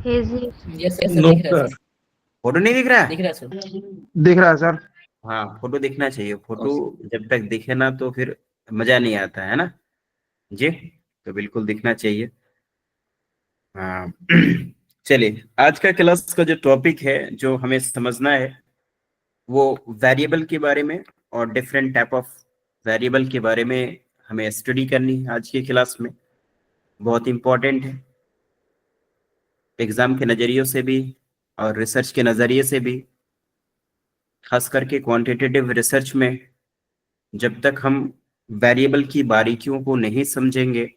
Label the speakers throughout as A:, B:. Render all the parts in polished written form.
A: Hazy.
B: Yes sir,
C: no
B: दिख रहा है
C: सर।
B: सर,
D: फोटो नहीं दिख रहा है?
B: दिख रहा है सर।
C: दिख रहा है सर।
D: हाँ, फोटो दिखना चाहिए। फोटो जब तक दिखे ना तो फिर मजा नहीं आता है ना जी। तो बिल्कुल दिखना चाहिए। हाँ। चलिए, आज का क्लास का जो टॉपिक है, जो हमें समझना है, वो वेरिएबल के बारे में और डिफरेंट टाइप ऑफ वेरिएबल के बारे में हमें स्टडी करनी है आज की क्लास में। बहुत इंपॉर्टेंट है, एग्जाम के नज़रियों से भी और रिसर्च के नज़रिए से भी। खास करके क्वांटिटेटिव रिसर्च में जब तक हम वेरिएबल की बारीकियों को नहीं समझेंगे,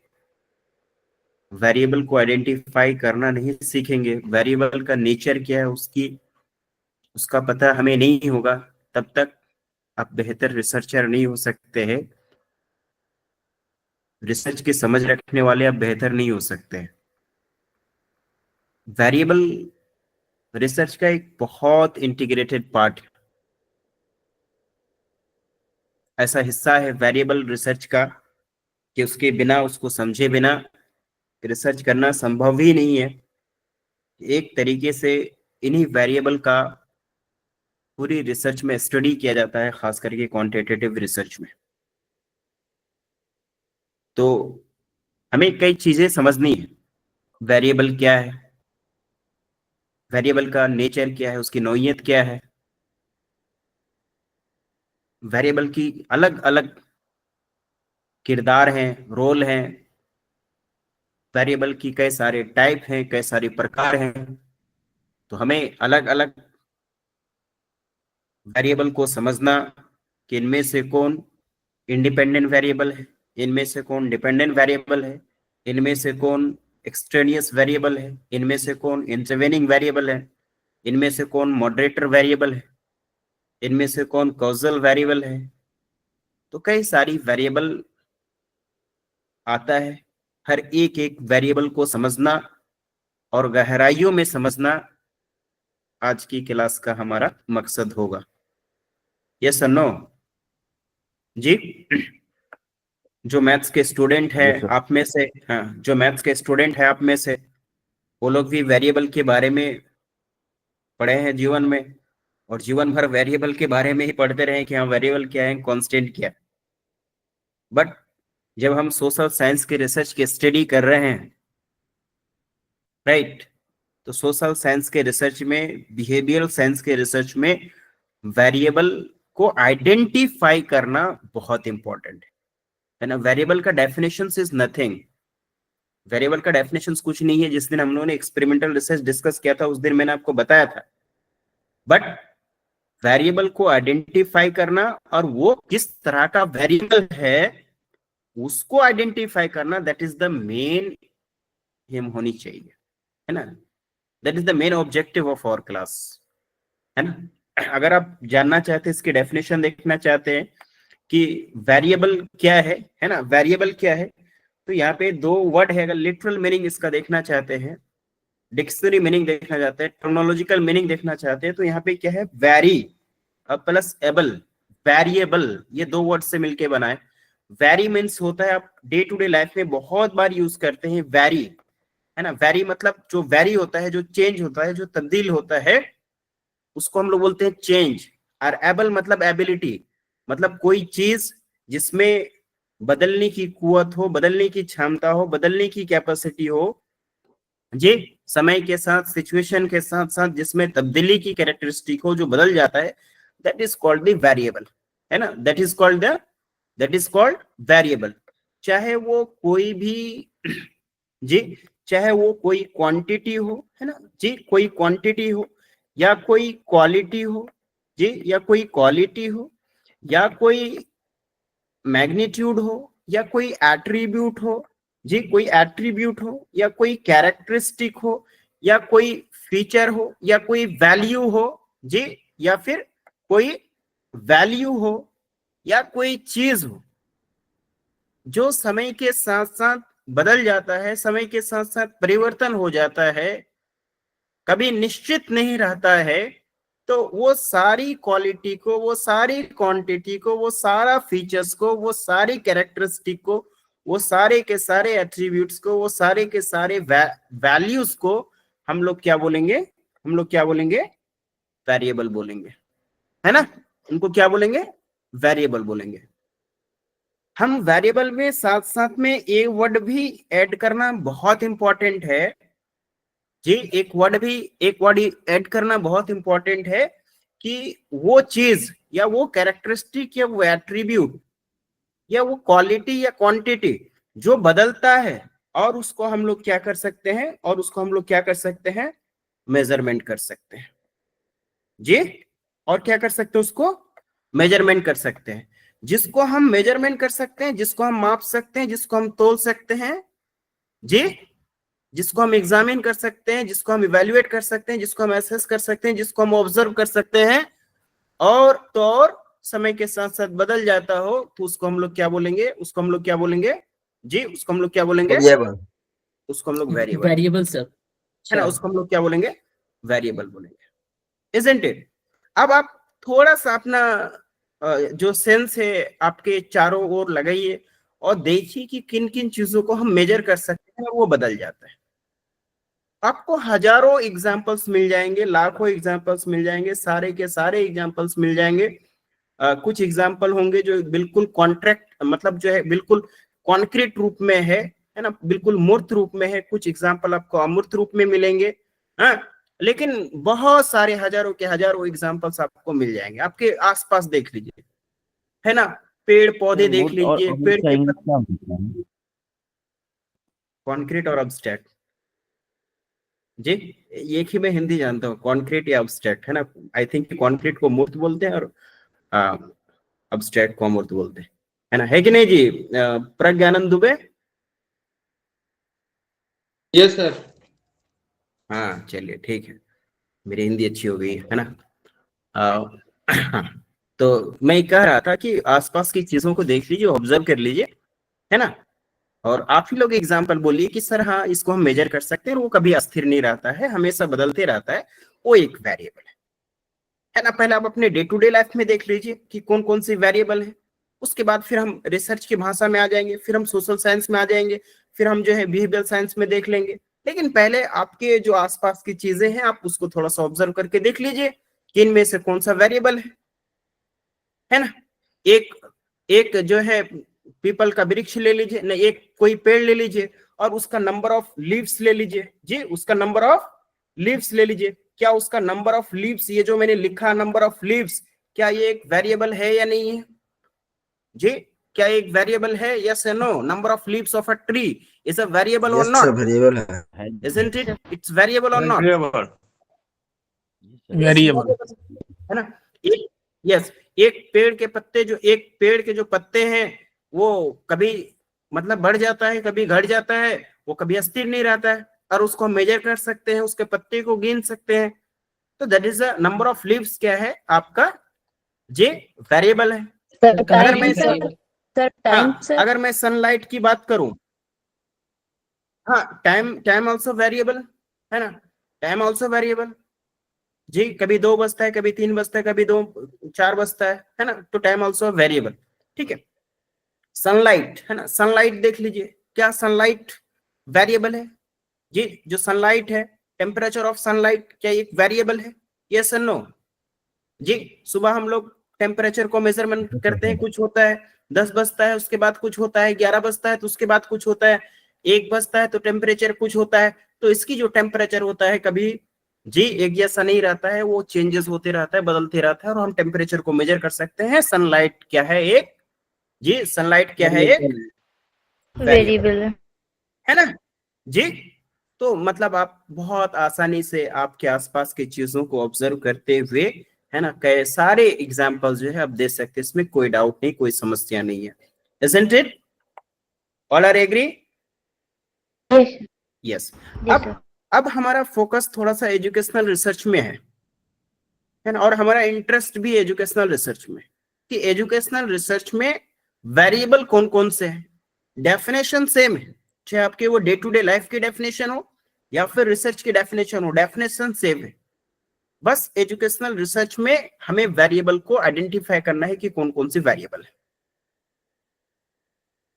D: वेरिएबल को आइडेंटिफाई करना नहीं सीखेंगे, वेरिएबल का नेचर क्या है उसका पता हमें नहीं होगा, तब तक आप बेहतर रिसर्चर नहीं हो सकते हैं। रिसर्च की समझ रखने वाले आप बेहतर नहीं हो सकते हैं। वेरिएबल रिसर्च का एक बहुत इंटीग्रेटेड पार्ट, ऐसा हिस्सा है वेरिएबल रिसर्च का कि उसके बिना, उसको समझे बिना रिसर्च करना संभव ही नहीं है। एक तरीके से इन्हीं वेरिएबल का पूरी रिसर्च में स्टडी किया जाता है, खास करके क्वांटिटेटिव रिसर्च में। तो हमें कई चीजें समझनी है। वेरिएबल क्या है, वेरिएबल का नेचर क्या है, उसकी नौइयत क्या है, वेरिएबल की अलग अलग किरदार हैं, रोल हैं, वेरिएबल की कई सारे टाइप हैं, कई सारे प्रकार हैं। तो हमें अलग अलग वेरिएबल को समझना कि इनमें से कौन इंडिपेंडेंट वेरिएबल है, इनमें से कौन डिपेंडेंट वेरिएबल है, इनमें से कौन एक्सट्रेनियस वेरिएबल है, इनमें से कौन इंटरवेनिंग वेरिएबल है, इनमें से कौन मॉडरेटर वेरिएबल है, इनमें से कौन कॉजल वेरिएबल है। तो कई सारी वेरिएबल आता है। हर एक एक वेरिएबल को समझना और गहराइयों में समझना आज की क्लास का हमारा मकसद होगा। यस और नो जी? जो मैथ्स के स्टूडेंट है
C: Yes, sir.
D: आप में से, हाँ, जो मैथ्स के स्टूडेंट है आप में से, वो लोग भी वेरिएबल के बारे में पढ़े हैं जीवन में, और जीवन भर वेरिएबल के बारे में ही पढ़ते रहे कि हाँ वेरिएबल क्या है, कांस्टेंट क्या है। बट जब हम सोशल साइंस के रिसर्च की स्टडी कर रहे हैं, राइट, तो सोशल साइंस के रिसर्च में, बिहेवियरल साइंस के रिसर्च में वेरिएबल को आइडेंटिफाई करना बहुत इंपॉर्टेंट है ना। वेरिएबल का डेफिनेशन इज नथिंग, वेरिएबल का डेफिनेशन कुछ नहीं है। जिस दिन हम लोगों ने एक्सपेरिमेंटल रिसर्च डिस्कस किया था उस दिन मैंने आपको बताया था। बट वेरिएबल को आइडेंटिफाई करना और वो किस तरह का वेरिएबल है उसको आइडेंटिफाई करना, that is the main aim होनी चाहिए, है ना। That is the main objective of our class, है ना। अगर आप जानना चाहते हैं, इसकी डेफिनेशन देखना चाहते हैं कि वेरिएबल क्या है ना, वेरिएबल क्या है, तो यहाँ पे दो वर्ड है। अगर लिटरल मीनिंग इसका देखना चाहते हैं, डिक्शनरी मीनिंग देखना चाहते हैं, टर्मिनोलॉजिकल मीनिंग देखना चाहते हैं, तो यहाँ पे क्या है, वेरी प्लस एबल, वेरिएबल, ये दो वर्ड से मिलके बना है। वेरी मीन्स होता है, आप डे टू डे लाइफ में बहुत बार यूज करते हैं वेरी, है ना। वेरी मतलब जो वेरी होता है, जो चेंज होता है, जो तब्दील होता है, उसको हम लोग बोलते हैं चेंज। और एबल मतलब एबिलिटी, मतलब कोई चीज जिसमें बदलने की कुवत हो, बदलने की क्षमता हो, बदलने की कैपेसिटी हो जी, समय के साथ, सिचुएशन के साथ साथ जिसमें तब्दीली की कैरेक्टरिस्टिक हो, जो बदल जाता है, that is called the variable, है ना। That is called variable. चाहे वो कोई भी जी, चाहे वो कोई क्वांटिटी हो, है ना जी, कोई क्वांटिटी हो, या कोई क्वालिटी हो जी, या कोई क्वालिटी हो, या कोई मैग्नीट्यूड हो, या कोई एट्रीब्यूट हो जी, कोई एट्रीब्यूट हो, या कोई कैरेक्टरिस्टिक हो, या कोई फीचर हो, या कोई वैल्यू हो जी, या फिर कोई वैल्यू हो, या कोई चीज हो, जो समय के साथ साथ बदल जाता है, समय के साथ साथ परिवर्तन हो जाता है, कभी निश्चित नहीं रहता है, तो वो सारी क्वालिटी को, वो सारी क्वांटिटी को, वो सारा फीचर्स को, वो सारी कैरेक्टरिस्टिक को, वो सारे के सारे एट्रीब्यूट्स को, वो सारे के सारे वैल्यूज को हम लोग क्या बोलेंगे, हम लोग क्या बोलेंगे, वेरिएबल बोलेंगे, है ना। उनको क्या बोलेंगे, वेरिएबल बोलेंगे। हम वेरिएबल में साथ साथ में एक वर्ड भी ऐड करना बहुत इंपॉर्टेंट है जी, एक वर्ड ऐड करना बहुत इंपॉर्टेंट है कि वो चीज या वो कैरेक्टरिस्टिक या वो एट्रीब्यूट या वो क्वालिटी या क्वांटिटी जो बदलता है, और उसको हम लोग क्या कर सकते हैं, और उसको हम लोग क्या कर सकते हैं, मेजरमेंट कर सकते हैं जी। और क्या कर सकते हैं, उसको मेजरमेंट कर सकते हैं। जिसको हम मेजरमेंट कर सकते हैं, जिसको हम माप सकते हैं, जिसको हम तोल सकते हैं जी, जिसको हम एग्जामिन कर सकते हैं, जिसको हम इवेल्युएट कर सकते हैं, जिसको हम एसेस कर सकते हैं, जिसको हम ऑब्जर्व कर सकते हैं, और तो और समय के साथ साथ बदल जाता हो, तो उसको हम लोग क्या बोलेंगे, उसको हम लोग क्या बोलेंगे जी, उसको हम लोग क्या बोलेंगे,
A: वेरिएबल,
D: उसको हम लोग वेरिएबल,
B: वेरिएबल सर,
D: है ना, उसको हम लोग क्या बोलेंगे, वेरिएबल बोलेंगे, इजंट इट। अब आप थोड़ा सा अपना जो सेंस है आपके चारों ओर लगाइए और देखिए कि किन किन चीजों को हम मेजर कर सकते हैं और वो बदल जाता है। आपको हजारों एग्जाम्पल्स मिल जाएंगे, लाखों एग्जाम्पल्स मिल जाएंगे, सारे के सारे एग्जाम्पल्स मिल जाएंगे। कुछ एग्जाम्पल होंगे जो बिल्कुल कॉन्ट्रैक्ट मतलब जो है बिल्कुल कॉन्क्रीट रूप में है ना, बिल्कुल मूर्त रूप में है। कुछ एग्जाम्पल आपको अमूर्त रूप में मिलेंगे, हाँ, लेकिन बहुत सारे हजारों के हजारों एग्जाम्पल्स आपको मिल जाएंगे। आपके आसपास देख लीजिए, है ना, पेड़ पौधे देख
A: मूर्त और
D: लीजिए,
A: अमूर्त
D: पेड़
A: का
D: के
A: इंग्लिश क्या होता है?
D: कॉन्क्रीट और अब्स्ट्रैक्ट जी, एक ही मैं हिंदी जानता हूँ, कॉन्क्रीट या अब्स्ट्रैक्ट, है ना। आई थिंक कॉन्क्रीट को मूर्त बोलते हैं और अब्स्ट्रैक्ट को अमूर्त बोलते हैं, है ना, है कि नहीं जी। Pragyanand Dubey,
C: yes sir.
D: हाँ चलिए ठीक है, मेरी हिंदी अच्छी हो गई है ना। तो मैं कह रहा था कि आसपास की चीजों को देख लीजिए, ऑब्जर्व कर लीजिए, है ना। और आप ही लोग एग्जाम्पल बोलिए कि सर हाँ इसको हम मेजर कर सकते हैं और वो कभी अस्थिर नहीं रहता है, हमेशा बदलते रहता है, वो एक वेरिएबल है ना। पहले आप अपने डे टू डे लाइफ में देख लीजिए कि कौन कौन सी वेरिएबल है। उसके बाद फिर हम रिसर्च की भाषा में आ जाएंगे, फिर हम सोशल साइंस में आ जाएंगे, फिर हम जो है बिहेवियरल साइंस में देख लेंगे। लेकिन पहले आपके जो आसपास की चीजें हैं आप उसको थोड़ा सा ऑब्जर्व करके देख लीजिए कि इनमें से कौन सा वेरिएबल है ना। एक एक जो है पीपल का वृक्ष ले लीजिए ना, एक कोई पेड़ ले लीजिए और उसका नंबर ऑफ लीव्स ले लीजिए जी, उसका नंबर ऑफ लीव्स ले लीजिए। क्या उसका नंबर ऑफ लीव्स, ये जो मैंने लिखा नंबर ऑफ लीव्स, क्या ये एक वेरिएबल है या नहीं है जी, क्या एक वेरिएबल है, यस या no. Number of leaves of a tree is a variable और
A: यस सर,
D: नॉट,
A: वेरिएबल है।
D: isn't it, it's variable or not,
C: variable
D: है ना। एक यस, एक पेड़ के पत्ते जो एक पेड़ के जो पत्ते हैं वो कभी मतलब बढ़ जाता है, कभी घट जाता है, वो कभी अस्थिर नहीं रहता है, और उसको हम मेजर कर सकते हैं, उसके पत्ते को गिन सकते हैं। तो that is the number of leaves, क्या है आपका जे, वेरिएबल है।
E: सर
D: अगर
E: टाइम
D: मैं
E: सर, सर टाइम
D: हाँ,
E: सर,
D: अगर मैं सनलाइट की बात करूं, हाँ, टाइम टाइम ऑल्सो वेरिएबल, है ना, टाइम ऑल्सो वेरिएबल जी। कभी 2 बजता है, कभी 3 बजता है, कभी 4 बजता है ना, तो टाइम ऑल्सो वेरिएबल, ठीक है। सनलाइट, है ना, सनलाइट देख लीजिए, क्या सनलाइट वेरिएबल है जी। जो सनलाइट है, टेम्परेचर ऑफ सनलाइट क्या एक वेरिएबल है, यस और नो जी। सुबह हम लोग टेम्परेचर को मेजरमेंट करते हैं, कुछ होता है 10 बजता है, उसके बाद कुछ होता है 11 बजता है, तो उसके बाद कुछ होता है 1 बजता है, तो टेम्परेचर कुछ होता है। तो इसकी जो टेम्परेचर होता है कभी जी एक जैसा नहीं रहता है, वो चेंजेस होते रहता है, बदलते रहता है, और हम टेम्परेचर को मेजर कर सकते हैं। सनलाइट क्या है एक जी, सनलाइट क्या है एक वेरिएबल,
E: वेरिएबल
D: है ना जी। तो मतलब आप बहुत आसानी से आपके आसपास की चीजों को ऑब्जर्व करते हुए, है ना, कई सारे एग्जाम्पल जो है आप दे सकते हैं, इसमें कोई डाउट नहीं, कोई समस्या नहीं है, isn't it, all are agree, yes। अब हमारा फोकस थोड़ा सा एजुकेशनल रिसर्च में है ना, और हमारा इंटरेस्ट भी एजुकेशनल रिसर्च में, कि एजुकेशनल रिसर्च में वेरिएबल कौन कौन से हैं। डेफिनेशन सेम है, चाहे आपके वो डे टू डे लाइफ की डेफिनेशन हो या फिर रिसर्च की डेफिनेशन हो, डेफिनेशन सेम है। बस एजुकेशनल रिसर्च में हमें वेरिएबल को आइडेंटिफाई करना है कि कौन कौन सी वेरिएबल है,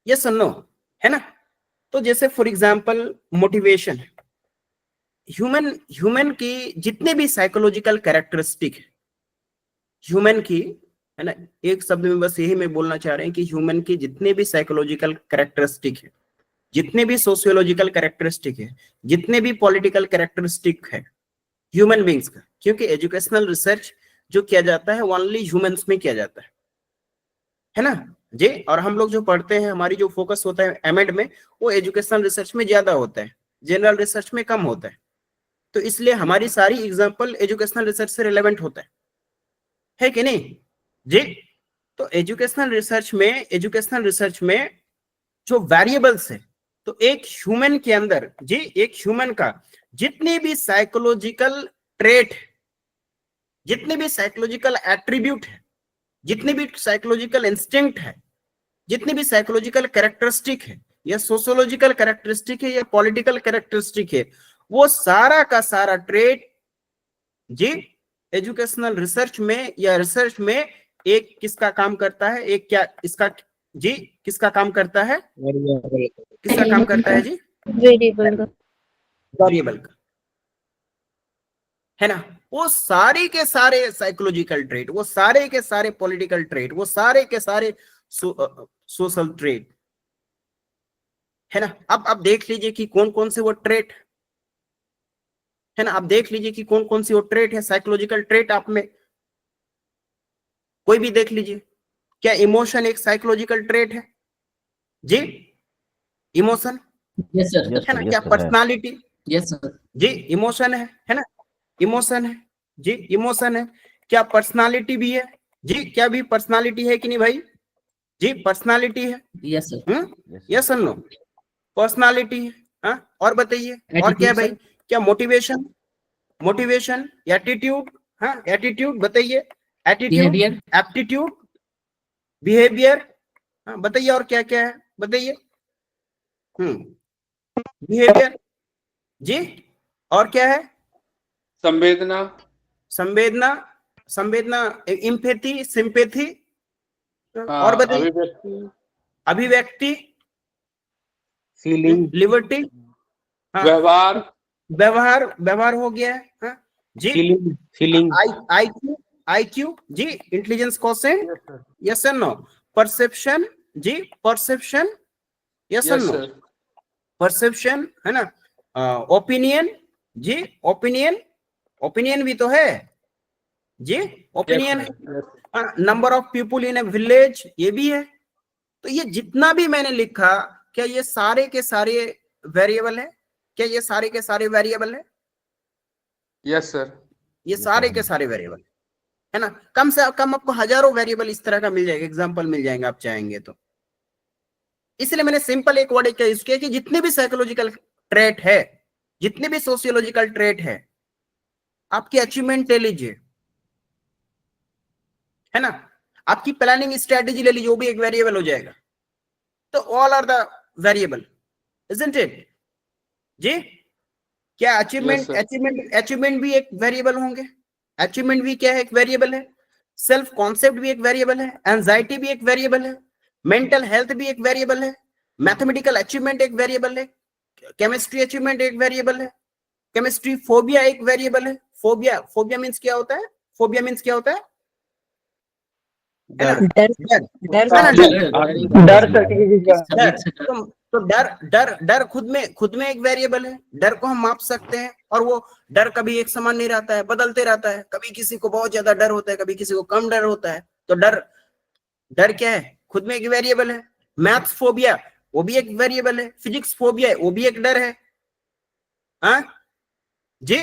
D: यस और नो, है ना। तो जैसे फॉर एग्जांपल मोटिवेशन, ह्यूमन की जितने भी साइकोलॉजिकल कैरेक्टरिस्टिक है ह्यूमन की, है ना, एक शब्द में बस यही मैं बोलना चाह रहे हैं कि ह्यूमन की जितने भी साइकोलॉजिकल कैरेक्टरिस्टिक है, जितने भी सोशियोलॉजिकल कैरेक्टरिस्टिक है, जितने भी पॉलिटिकल कैरेक्टरिस्टिक है ह्यूमन बींग्स का, क्योंकि एजुकेशनल रिसर्च जो किया जाता है ओनली ह्यूमंस में किया जाता है ना जी। और हम लोग जो पढ़ते हैं, हमारी जो फोकस होता है एमएड में, वो एजुकेशनल रिसर्च में ज्यादा होता है, जनरल रिसर्च में कम होता है। तो इसलिए हमारी सारी एग्जांपल एजुकेशनल रिसर्च से रिलेवेंट होता है कि नहीं जी। तो एजुकेशनल रिसर्च में जो वेरिएबल्स है, तो एक ह्यूमन के अंदर जी, एक ह्यूमन का जितने भी साइकोलॉजिकल ट्रेट, जितने भी साइकोलॉजिकल एट्रीब्यूट है, जितने भी साइकोलॉजिकल इंस्टिंक्ट है, जितने भी साइकोलॉजिकल कैरेक्टरिस्टिक है, या सोशियोलॉजिकल कैरेक्टरिस्टिक है, या पॉलिटिकल कैरेक्टरिस्टिक है, वो सारा का सारा ट्रेट जी एजुकेशनल रिसर्च में या रिसर्च में एक किसका काम करता है, एक क्या इसका जी किसका काम करता है, किसका काम करता है जी, वेरिएबल का, है ना। वो सारे के सारे साइकोलॉजिकल ट्रेट, वो सारे के सारे पॉलिटिकल ट्रेट, वो सारे के सारे सोशल ट्रेट, है ना। अब देख लीजिए कि कौन कौन से वो ट्रेट है ना, आप देख लीजिए कि कौन कौन सी वो ट्रेट है, साइकोलॉजिकल ट्रेट आप में कोई भी देख लीजिए। क्या इमोशन एक साइकोलॉजिकल ट्रेट है जी? इमोशन,
A: यस सर,
D: है ना। क्या पर्सनालिटी,
A: यस सर
D: जी इमोशन है ना, इमोशन है जी, इमोशन है। क्या पर्सनालिटी भी है जी? क्या भी पर्सनालिटी है कि नहीं भाई जी? पर्सनालिटी है,
A: यस सर,
D: यस और नो, पर्सनालिटी है। हाँ, और बताइए और क्या है भाई? क्या मोटिवेशन, मोटिवेशन, एटीट्यूड, हाँ एटीट्यूड बताइए, एटीट्यूड, एप्टीट्यूड, बिहेवियर, हाँ बताइए और क्या क्या है बताइए। बिहेवियर जी, और क्या है?
B: संवेदना,
D: संवेदना, संवेदना, इम्पैथी, सिंपैथी, और बताइए।
B: अभिव्यक्ति,
D: अभिव्यक्ति,
B: फीलिंग,
D: लिबर्टी, हाँ,
B: व्यवहार,
D: व्यवहार, व्यवहार हो गया है, हाँ जी।
B: फीलिंग,
D: आईक्यू जी, इंटेलिजेंस क्वोशिएंट, यस और नो। परसेप्शन जी, परसेप्शन, यस और
B: यस
D: नो,
B: सर,
D: परसेप्शन, है ना। ओपिनियन जी, ओपिनियन, ओपिनियन भी तो है जी, ओपिनियन है। Number of people in A village, ये भी है। तो ये जितना भी मैंने लिखा, क्या ये सारे के सारे वेरिएबल है? क्या ये सारे के सारे वेरिएबल है?
B: यस सर,
D: ये सारे के सारे वेरिएबल, है ना। कम से कम आपको हजारों वेरिएबल इस तरह का मिल जाएगा, एग्जांपल मिल जाएंगे आप चाहेंगे तो। इसलिए मैंने सिंपल एक वर्ड यूज किया कि जितने भी साइकोलॉजिकल ट्रेट है, जितने भी सोशियोलॉजिकल ट्रेट है, आपकी अचीवमेंट ले लीजिए, है ना। आपकी प्लानिंग स्ट्रेटेजी ले लीजिए, वो भी एक वेरिएबल हो जाएगा। तो all are the variable, isn't it जी? क्या अचीवमेंट, अचीवमेंट भी एक वेरिएबल होंगे? अचीवमेंट भी क्या है? एक वेरिएबल है। सेल्फ कॉन्सेप्ट भी एक वेरिएबल है, एंजाइटी भी एक वेरिएबल है, मेंटल हेल्थ भी एक वेरिएबल है, मैथमेटिकल अचीवमेंट एक वेरिएबल है, केमिस्ट्री अचीवमेंट एक वेरिएबल है, केमिस्ट्री फोबिया एक वेरिएबल है। फोबिया, फोबिया मींस क्या होता है? फोबिया मींस क्या होता है?
B: डर,
D: तो डर खुद में एक वेरिएबल है। डर को हम माप सकते हैं, और वो डर कभी एक समान नहीं रहता है, बदलते रहता है। कभी किसी को बहुत ज्यादा डर होता है, कभी किसी को कम डर होता है। तो डर क्या है? खुद में एक वेरिएबल है। मैथ्स फोबिया, वो भी एक वेरिएबल है। फिजिक्स फोबिया, वो भी एक डर है, हाँ जी।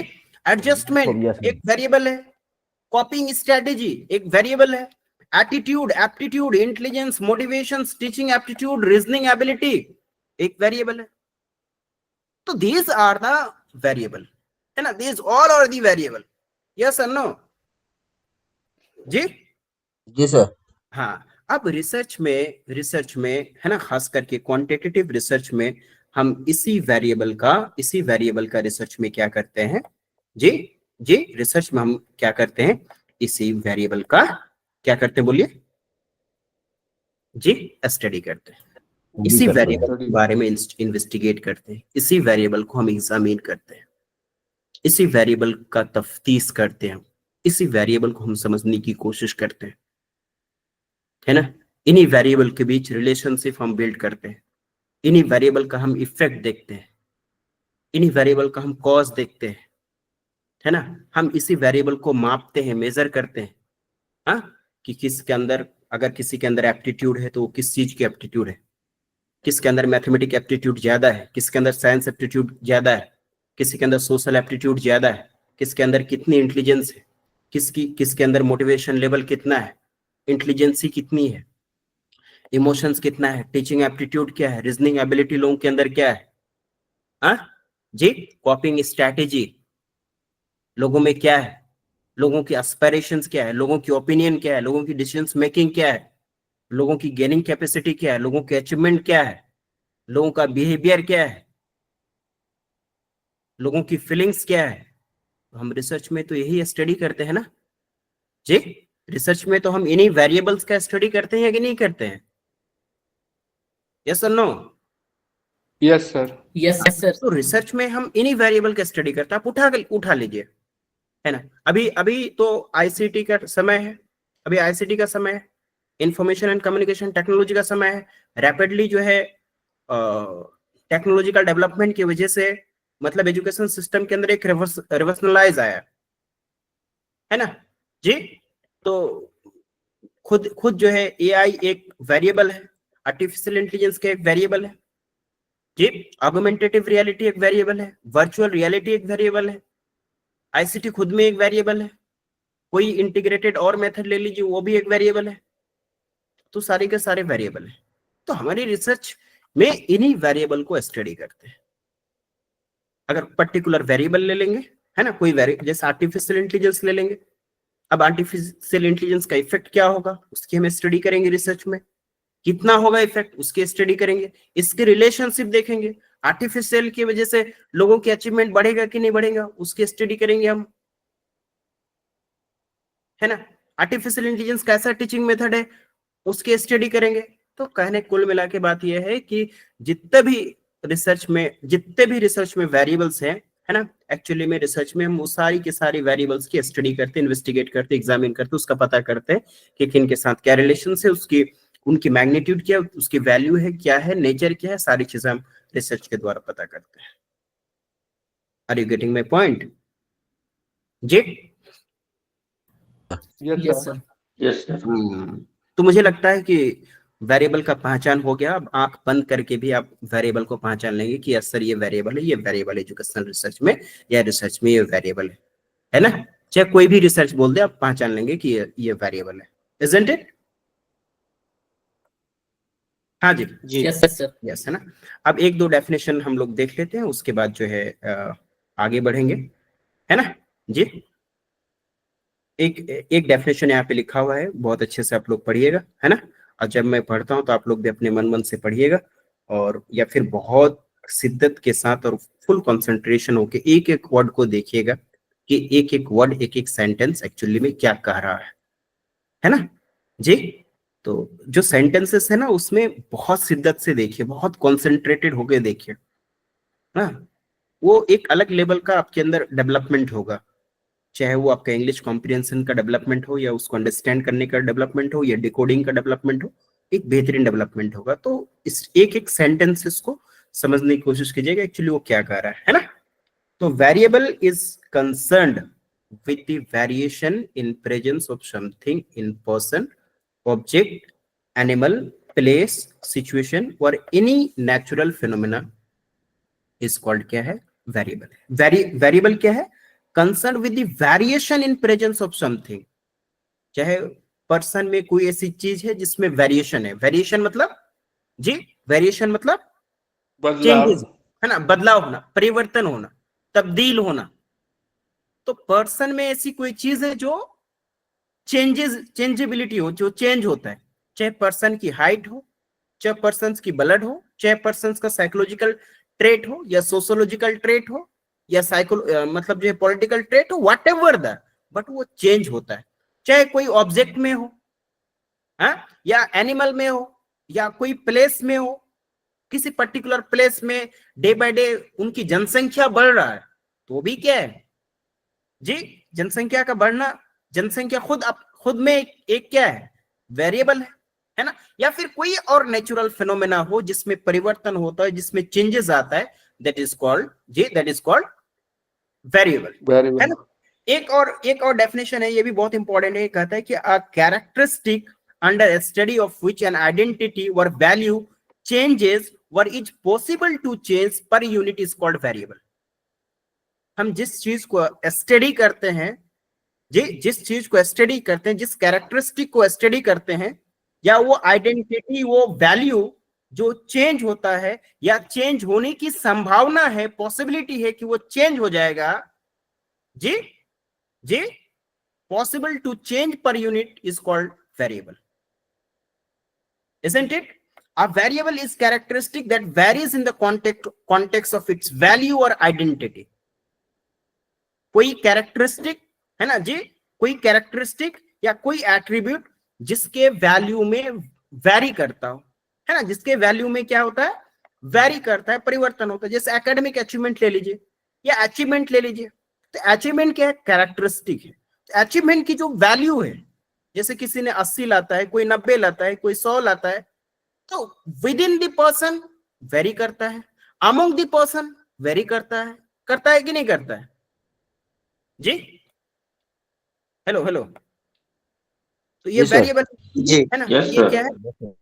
D: एडजस्टमेंट एक वेरिएबल है। कॉपिंग स्ट्रेटेजी एक वेरिएबल है। Attitude, aptitude, intelligence, motivation, teaching aptitude, reasoning ability एक वेरिएबल है। तो दीज आर द वेरिएबल, है ना। These all are the variable, yes और नो जी?
C: जी सर।
D: हाँ, अब रिसर्च में है ना, खास करके क्वांटिटेटिव रिसर्च में हम इसी वेरिएबल का रिसर्च में क्या करते हैं जी? रिसर्च में हम क्या करते हैं? इसी वेरिएबल का क्या करते हैं बोलिए जी? स्टडी करते हैं। इसी वेरिएबल के बारे में इन्वेस्टिगेट करते हैं, इसी वेरिएबल को हम एग्जामिन करते हैं, इसी वेरिएबल का तफ्तीश करते हैं, इसी वेरिएबल को हम समझने की कोशिश करते हैं, है ना। इन्हीं वेरिएबल के बीच रिलेशनशिप हम बिल्ड करते हैं, इन्हीं वेरिएबल का हम इफेक्ट देखते हैं, इन्हीं वेरिएबल का हम कॉज देखते हैं, है ना। हम इसी वेरिएबल को मापते हैं, मेजर करते हैं, हाँ, कि किसके अंदर, अगर किसी के अंदर एप्टीट्यूड है तो वो किस चीज की एप्टीट्यूड है, किसके अंदर मैथमेटिक एप्टीट्यूड ज्यादा है, किसके अंदर साइंस एप्टीट्यूड ज्यादा है, किसी के अंदर सोशल एप्टीट्यूड ज्यादा है, किसके अंदर कितनी इंटेलिजेंस है, किसके अंदर मोटिवेशन लेवल कितना है, इंटेलिजेंसी कितनी है, इमोशंस कितना है, टीचिंग एप्टीट्यूड क्या है, रीजनिंग एबिलिटी लोगों के अंदर क्या है, हाँ जी, कॉपिंग स्ट्रैटेजी लोगों में क्या है, लोगों की एस्पिरेशंस क्या है, लोगों की ओपिनियन क्या है, लोगों की डिसीजन मेकिंग क्या है, लोगों की गेनिंग कैपेसिटी क्या है, लोगों की अचीवमेंट क्या है, लोगों का बिहेवियर क्या है, लोगों की फीलिंग्स क्या है। तो हम रिसर्च में तो यही स्टडी करते हैं ना जी, रिसर्च में तो हम इन्हीं वेरिएबल्स का स्टडी करते हैं कि नहीं करते हैं, यस और no?
B: Yes sir.
A: Yes sir.
D: तो रिसर्च में हम इन्हीं वेरिएबल का स्टडी करते हैं। आप उठा लीजिए, है ना। अभी अभी तो आईसीटी का समय है, अभी आईसीटी का समय है, इंफॉर्मेशन एंड कम्युनिकेशन टेक्नोलॉजी का समय है। रैपिडली जो है टेक्नोलॉजिकल डेवलपमेंट की वजह से मतलब एजुकेशन सिस्टम के अंदर एक रिवर्सनलाइज आया है ना जी। तो खुद जो है एआई एक वेरिएबल है, आर्टिफिशियल इंटेलिजेंस का एक वेरिएबल है जी, ऑगमेंटेटिव रियलिटी एक वेरिएबल है, वर्चुअल रियलिटी एक वेरिएबल है, आईसीटी खुद में एक वेरिएबल है, कोई इंटीग्रेटेड और मेथड ले लीजिए वो भी एक वेरिएबल है। तो सारे के सारे वेरिएबल है। तो हमारी रिसर्च में इन्हीं वेरिएबल को स्टडी करते हैं। अगर पर्टिकुलर वेरिएबल ले लेंगे, है ना, कोई वेरिएबल जैसे आर्टिफिशियल इंटेलिजेंस ले लेंगे, अब आर्टिफिशियल इंटेलिजेंस का इफेक्ट क्या होगा उसकी हम स्टडी करेंगे रिसर्च में, कितना होगा इफेक्ट उसकी स्टडी करेंगे, इसके रिलेशनशिप देखेंगे, आर्टिफिशियल की वजह से लोगों की अचीवमेंट बढ़ेगा कि नहीं बढ़ेगा उसकी स्टडी करेंगे हम, है ना। आर्टिफिशियल इंटेलिजेंस कैसा टीचिंग मेथड है उसकी स्टडी करेंगे। तो कहने कुल मिला के बात यह है कि जितने भी रिसर्च में वेरिएबल्स हैं, है ना, एक्चुअली में रिसर्च में हम वो सारी के सारी वेरिएबल्स की स्टडी करते हैं, इन्वेस्टिगेट करते हैं, एग्जामिन करते हैं, उसका पता करते हैं कि किन के साथ क्या रिलेशन है, उसकी उनकी मैग्नीट्यूड क्या, उसकी वैल्यू है क्या है, नेचर क्या है, सारी चीजें हम रिसर्च के द्वारा पता करते हैं। Are you getting my point जी?
A: Yes sir.
B: Yes sir.
D: तो मुझे लगता है कि वेरिएबल का पहचान हो गया। अब आंख बंद करके भी आप वेरिएबल को पहचान लेंगे कि यस सर ये वेरिएबल है, ये वेरिएबल एजुकेशनल रिसर्च में या रिसर्च में ये वेरिएबल है ना। चाहे कोई भी रिसर्च बोल दे आप पहचान लेंगे कि ये वेरिएबल है, इजंट इट? हाँ जी
A: यस सर।
D: यस, है ना। अब एक दो डेफिनेशन हम लोग देख लेते हैं, उसके बाद जो है आगे बढ़ेंगे, है ना जी। एक डेफिनेशन यहाँ पे लिखा हुआ है, बहुत अच्छे से आप लोग पढ़िएगा, है ना। और जब मैं पढ़ता हूँ तो आप लोग भी अपने मन से पढ़िएगा, और या फिर बहुत शिद्दत के साथ और फुल कंसंट्रेशन होके एक एक वर्ड को देखिएगा कि एक एक वर्ड, एक एक सेंटेंस एक्चुअली में क्या कह रहा है ना जी। तो जो सेंटेंसेस है ना उसमें बहुत शिद्दत से देखिए, बहुत कॉन्सेंट्रेटेड होके देखिए, हाँ, वो एक अलग लेवल का आपके अंदर डेवलपमेंट होगा, चाहे वो आपका इंग्लिश कॉम्प्रिहेंशन का डेवलपमेंट हो, या उसको अंडरस्टैंड करने का डेवलपमेंट हो, या डिकोडिंग का डेवलपमेंट हो, एक बेहतरीन डेवलपमेंट होगा। तो इस एक एक सेंटेंसेस को समझने की कोशिश कीजिएगा एक्चुअली वो क्या कह रहा है ना। तो variable is concerned with the variation in presence of something in person, object, animal, place, situation और any natural phenomena is called क्या है, वेरिएबल। वेरिएबल क्या है, concern with the variation in presence of something, चाहे person में कोई ऐसी चीज है जिसमें वेरिएशन है, वेरिएशन मतलब जी, वेरिएशन मतलब
B: बदलाव।
D: चेंजेस, है ना, बदलाव होना, परिवर्तन होना, तब्दील होना। तो पर्सन में ऐसी कोई चीज है जो चेंजेबिलिटी हो, जो चेंज होता है, चाहे पर्सन की हाइट हो, चाहे पर्सन की ब्लड हो, चाहे पर्सन का साइकोलॉजिकल ट्रेट हो, या सोशोलॉजिकल ट्रेट हो, या मतलब जो है पॉलिटिकल ट्रेट हो, व्हाट एवर द, बट वो चेंज होता है। चाहे कोई ऑब्जेक्ट में हो, या एनिमल में हो, या कोई प्लेस में हो, किसी पर्टिकुलर प्लेस में डे बाय डे उनकी जनसंख्या बढ़ रहा है तो भी क्या है, जी, जनसंख्या का बढ़ना, जनसंख्या खुद में एक क्या है, वेरिएबल है ना, या फिर कोई और नेचुरल फिनोमेना हो जिसमें परिवर्तन होता है, जिसमें चेंजेस आता है, दैट इज कॉल्ड वेरिएबल, है
B: वेरिएबल
D: ना। एक और डेफिनेशन है, ये भी बहुत इंपॉर्टेंट है, कहता है कि a characteristic under study of which an identity और value changes where is possible to change per unit is called variable. हम जिस चीज को स्टडी करते हैं, जिस चीज को स्टडी करते हैं, जिस कैरेक्टरिस्टिक को स्टडी करते हैं, या वो आइडेंटिटी, वो वैल्यू जो चेंज होता है या चेंज होने की संभावना है, पॉसिबिलिटी है कि वो चेंज हो जाएगा, जी जी, possible to change per unit is called variable, isn't it? A variable is characteristic that varies in the context of its value or identity. कोई कैरेक्टरिस्टिक, है ना जी, कोई कैरेक्टरिस्टिक या कोई एट्रीब्यूट जिसके वैल्यू में वेरी करता हो, है ना, जिसके वैल्यू में क्या होता है, वेरी करता है, परिवर्तन होता है। जैसे एकेडमिक अचीवमेंट ले लीजिए या अचीवमेंट ले लीजिए, तो अचीवमेंट क्या है, कैरेक्टरिस्टिक है। अचीवमेंट की जो वैल्यू है, जैसे किसी ने 80 लाता है, कोई 90 लाता है, कोई 100 लाता है, तो with in the person very करता है, अमंग द पर्सन वेरी करता है कि नहीं करता है जी? हेलो, तो ये वेरिएबल
C: जी,
D: है ना,
C: yes,
D: ये
C: sir.
D: क्या है,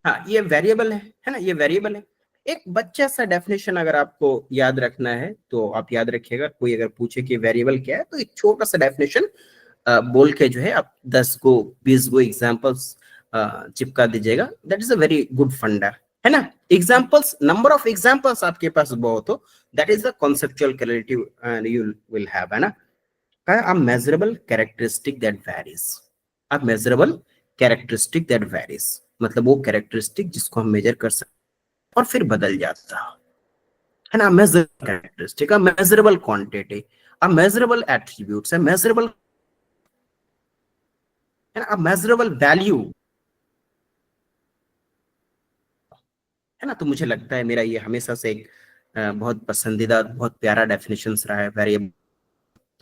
D: हाँ ये वेरिएबल है ना, ये वेरिएबल है। एक बच्चा सा डेफिनेशन अगर आपको याद रखना है तो आप याद रखिएगा, कोई अगर पूछे कि वेरिएबल क्या है, तो एक छोटा सा डेफिनेशन बोल के जो है आप 10 को 20 को एग्जांपल्स चिपका दीजिएगा, that is a very good फंडा, है ना। एग्जांपल्स, नंबर ऑफ एग्जांपल्स आपके पास बहुत हो, that is the conceptual clarity you will have, है ना। a measurable characteristic that varies, a measurable characteristic that varies, मतलब वो कैरेक्टरिस्टिक जिसको हम मेजर कर सकते और फिर बदल जाता है ना। measurable characteristic, a measurable quantity, a measurable attributes, a measurable, है ना, a measurable value, है ना। तो मुझे लगता है मेरा ये हमेशा से एक बहुत पसंदीदा, बहुत प्यारा डेफिनेशन रहा है वेरिएबल।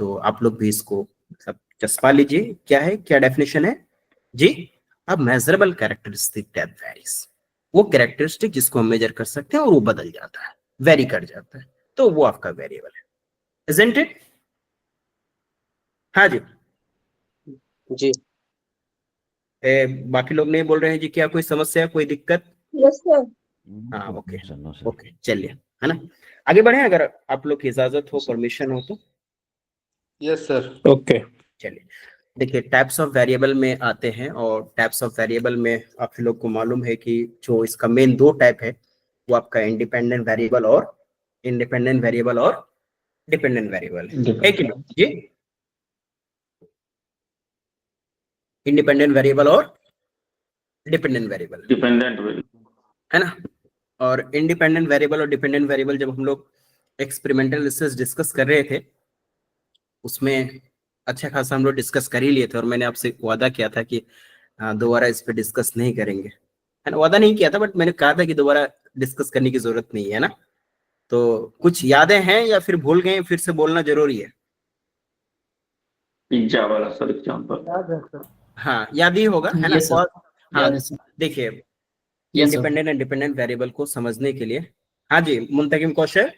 D: तो आप लोग भी इसको मतलब चस्पा लीजिए, क्या है, क्या डेफिनेशन है जी? अब मेजरेबल कैरेक्टरिस्टिक दैट वेरीज, वो कैरेक्टरिस्टिक जिसको हम मेजर कर सकते हैं और वो बदल जाता है, वेरी कर जाता है, तो वो आपका वेरिएबल है, इजंट इट? हाँ जी
C: जी,
D: बाकी लोग नहीं बोल रहे हैं जी, क्या कोई समस्या, कोई दिक्कत?
E: Yes sir.
D: हाँ ओके चलिए, है ना, आगे बढ़े अगर आप लोग की इजाजत हो, परमिशन हो तो।
B: Yes sir.
C: ओके,
D: चलिए देखिए, टाइप्स ऑफ वेरिएबल में आते हैं, और टाइप्स ऑफ वेरिएबल में आप लोग को मालूम है कि जो इसका मेन दो टाइप है, वो आपका इंडिपेंडेंट वेरिएबल और डिपेंडेंट वेरिएबल है कि नहीं जी? इंडिपेंडेंट वेरिएबल और डिपेंडेंट वेरिएबल, है ना। और इंडिपेंडेंट वेरिएबल और डिपेंडेंट वेरिएबल जब हम लोग एक्सपेरिमेंटल रिसर्च डिस्कस कर रहे थे, उसमें अच्छा खासा हम लोग डिस्कस कर ही लिए थे, और मैंने आपसे वादा किया था कि दोबारा इस पे डिस्कस नहीं करेंगे, है ना। वादा नहीं किया था, बट मैंने कहा था कि दोबारा डिस्कस करने की जरूरत नहीं है ना। तो कुछ यादें हैं या फिर भूल गए, फिर से बोलना जरूरी है?
C: पिज्जा वाला सर एग्जांपल।
D: हाँ याद ही होगा, है ना।
A: Yes, sir.
D: हाँ
A: याद है सर।
D: देखिए,
A: Yes, sir.
D: Independent and dependent variable को समझने के लिए, हाँ जी मुंतकिम कौशल,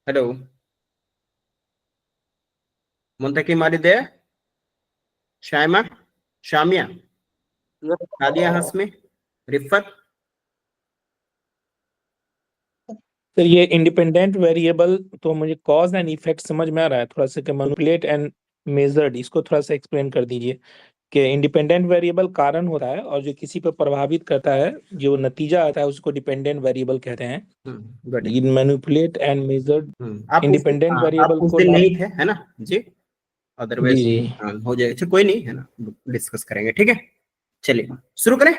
D: हेलो मुंतकिम आरिदे, शाइमा, शामिया, नादिया, हस्मी, रिफत।
F: तो ये इंडिपेंडेंट वेरिएबल तो मुझे कॉज एंड इफेक्ट समझ में आ रहा है, थोड़ा सा मैनिपुलेट एंड मेजर्ड, इसको थोड़ा सा एक्सप्लेन कर दीजिए कि इंडिपेंडेंट वेरिएबल कारण होता है और जो किसी पर प्रभावित करता है, जो नतीजा आता है, उसको डिपेंडेंट वेरिएबल कहते हैं। Manipulate and measured independent variable
D: उस
F: को
D: दिन नहीं थे, है ना जी, अदरवाइज
F: जी
D: हो जाएगा। अच्छा कोई नहीं, है ना, डिस्कस करेंगे, ठीक है। चलिए शुरू करें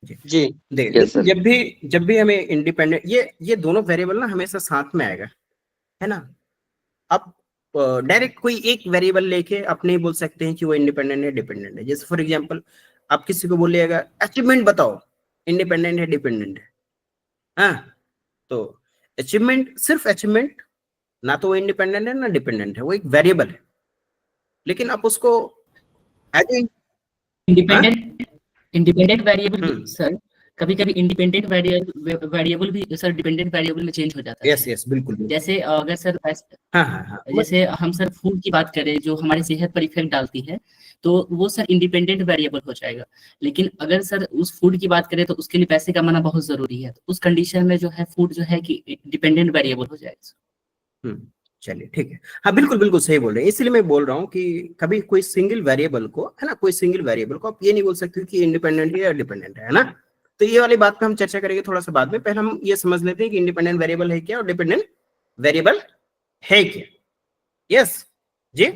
C: जी,
D: देखिए, जब भी हमें इंडिपेंडेंट, ये दोनों वेरिएबल ना हमेशा साथ में आएगा, है ना। अब डायरेक्ट कोई एक वेरिएबल लेके आप नहीं बोल सकते हैं कि वो इंडिपेंडेंट है डिपेंडेंट है। जैसे फॉर एग्जांपल आप किसी को बोलिएगा अचीवमेंट बताओ, इंडिपेंडेंट है डिपेंडेंट है, हाँ, तो अचीवमेंट सिर्फ अचीवमेंट, ना तो वो इंडिपेंडेंट है ना डिपेंडेंट है, वो एक वेरिएबल है, लेकिन आप उसको एज
A: इंडिपेंडेंट इंडिपेंडेंट वेरिएबल
D: हम्म।
A: सर, कभी कभी इंडिपेंडेंट वेरिएबल भी सर डिपेंडेंट वेरिएबल में चेंज हो जाता है।
D: यस यस बिल्कुल बिल्कुल।
A: जैसे अगर सर
D: हाँ हाँ हाँ
A: जैसे हम सर फूड की बात करें जो हमारी सेहत पर इफेक्ट डालती है, तो वो सर इंडिपेंडेंट वेरिएबल हो जाएगा। लेकिन अगर सर उस फूड की बात करें तो उसके लिए पैसे कमाना बहुत जरूरी है, तो उस कंडीशन में जो है फूड जो है कि डिपेंडेंट वेरिएबल हो जाएगा।
D: चलिए ठीक है, हाँ बिल्कुल बिल्कुल सही बोल रहे हैं। इसलिए मैं बोल रहा हूँ कि कभी कोई सिंगल वेरिएबल को, है ना, कोई सिंगल वेरिएबल को आप ये नहीं बोल सकते कि इंडिपेंडेंट है या डिपेंडेंट है ना। तो ये वाली बात पे हम चर्चा करेंगे थोड़ा सा बाद में। पहले हम ये समझ लेते हैं कि इंडिपेंडेंट वेरिएबल है क्या और डिपेंडेंट वेरिएबल है क्या। यस जी।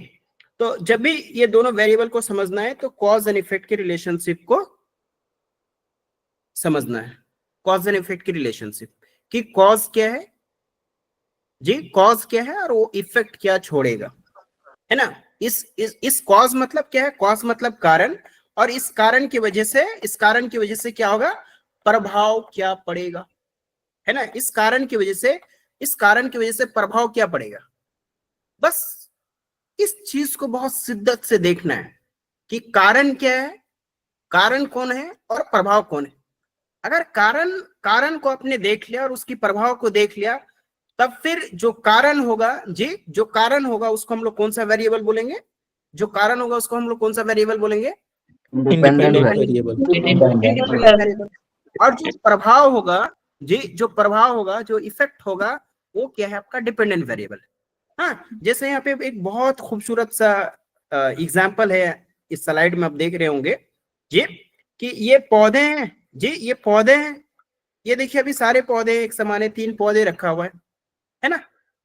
D: तो जब भी ये दोनों वेरिएबल को समझना है तो कॉज एंड इफेक्ट के रिलेशनशिप को समझना है। कॉज एंड इफेक्ट की रिलेशनशिप कि कॉज क्या है जी, कॉज क्या है और वो इफेक्ट क्या छोड़ेगा, है ना। इस कॉज मतलब क्या है, कॉज मतलब कारण, और इस कारण की वजह से क्या होगा, प्रभाव क्या पड़ेगा, है ना। इस कारण की वजह से प्रभाव क्या पड़ेगा। बस इस चीज को बहुत शिद्दत से देखना है कि कारण क्या है, कारण कौन है और प्रभाव कौन है। अगर कारण को आपने देख लिया और उसकी प्रभाव को देख लिया, तब फिर जो कारण होगा जी, जो कारण होगा उसको हम लोग कौन सा वेरिएबल बोलेंगे, जो कारण होगा उसको हम लोग कौन सा वेरिएबल बोलेंगे,
F: इंडिपेंडेंट वेरिएबल।
D: Independent variable. और जो प्रभाव होगा जी, जो प्रभाव होगा, जो इफेक्ट होगा, वो क्या है, आपका डिपेंडेंट वेरिएबल। हाँ, जैसे यहाँ पे एक बहुत खूबसूरत सा एग्जाम्पल है, इस स्लाइड में आप देख रहे होंगे जी, कि ये पौधे हैं जी, ये पौधे हैं, ये देखिए अभी सारे पौधे एक समान है, 3 पौधे रखा हुआ है ना।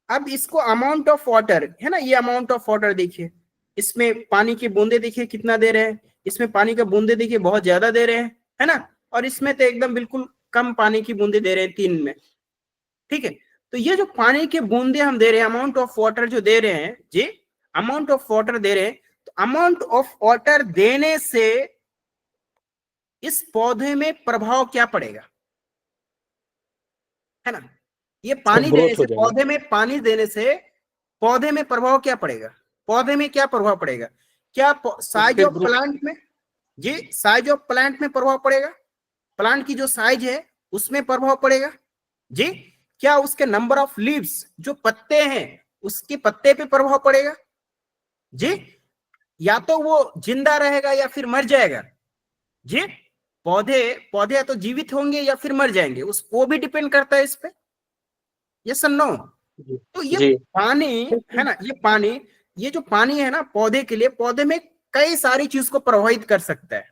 D: अब इसको अमाउंट ऑफ वाटर, है ना, ये अमाउंट ऑफ वाटर देखिए, इसमें पानी की बूंदे देखिए कितना दे रहे हैं, इसमें पानी का बूंदे देखिए बहुत ज्यादा दे रहे हैं, है ना, और इसमें तो एकदम बिल्कुल कम पानी की बूंदे दे रहे हैं 3 में। ठीक है, तो ये जो पानी के बूंदे हम दे रहे हैं, अमाउंट ऑफ वाटर जो दे रहे हैं जी, अमाउंट ऑफ वाटर दे रहे हैं, तो अमाउंट ऑफ वाटर देने से इस पौधे में प्रभाव क्या पड़ेगा, है ना। ये पानी देने से, पौधे में पानी देने से पौधे में प्रभाव क्या पड़ेगा, पौधे में क्या प्रभाव पड़ेगा, क्या साइज ऑफ प्लांट में जी, साइज ऑफ प्लांट में प्रभाव पड़ेगा, प्लांट की जो साइज है उसमें प्रभाव पड़ेगा जी। क्या उसके नंबर ऑफ लीव्स, जो पत्ते हैं उसके पत्ते पे प्रभाव पड़ेगा जी, या तो वो जिंदा रहेगा या फिर मर जाएगा जी। पौधे या तो जीवित होंगे या फिर मर जाएंगे, वो भी डिपेंड करता है इस पे, यस और नो। तो ये पानी है ना, ये पानी, ये जो पानी है ना पौधे के लिए, पौधे में कई सारी चीज को प्रभावित कर सकता है,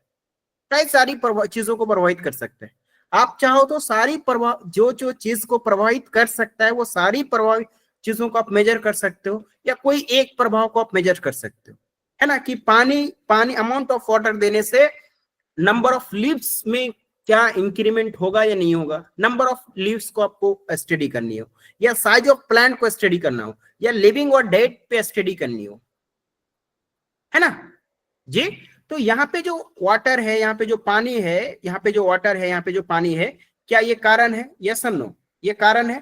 D: कई सारी चीजों को प्रभावित कर सकते हैं। आप चाहो तो सारी जो चीज को प्रभावित कर सकता है वो सारी प्रभावित चीजों को आप मेजर कर सकते हो, या कोई एक प्रभाव को आप मेजर कर सकते हो, है ना, कि पानी अमाउंट ऑफ वाटर देने से नंबर ऑफ लीव्स में क्या इंक्रीमेंट होगा या नहीं होगा, नंबर ऑफ लीव्स को आपको स्टडी करनी हो, या साइज ऑफ प्लांट को स्टडी करना हो, या लिविंग और डेड पे स्टडी करनी हो, है ना जी। तो यहाँ पे जो वाटर है, यहाँ पे जो पानी है, यहाँ पे जो वाटर है, यहाँ पे जो पानी है, क्या ये कारण है, यस और नो, ये कारण है,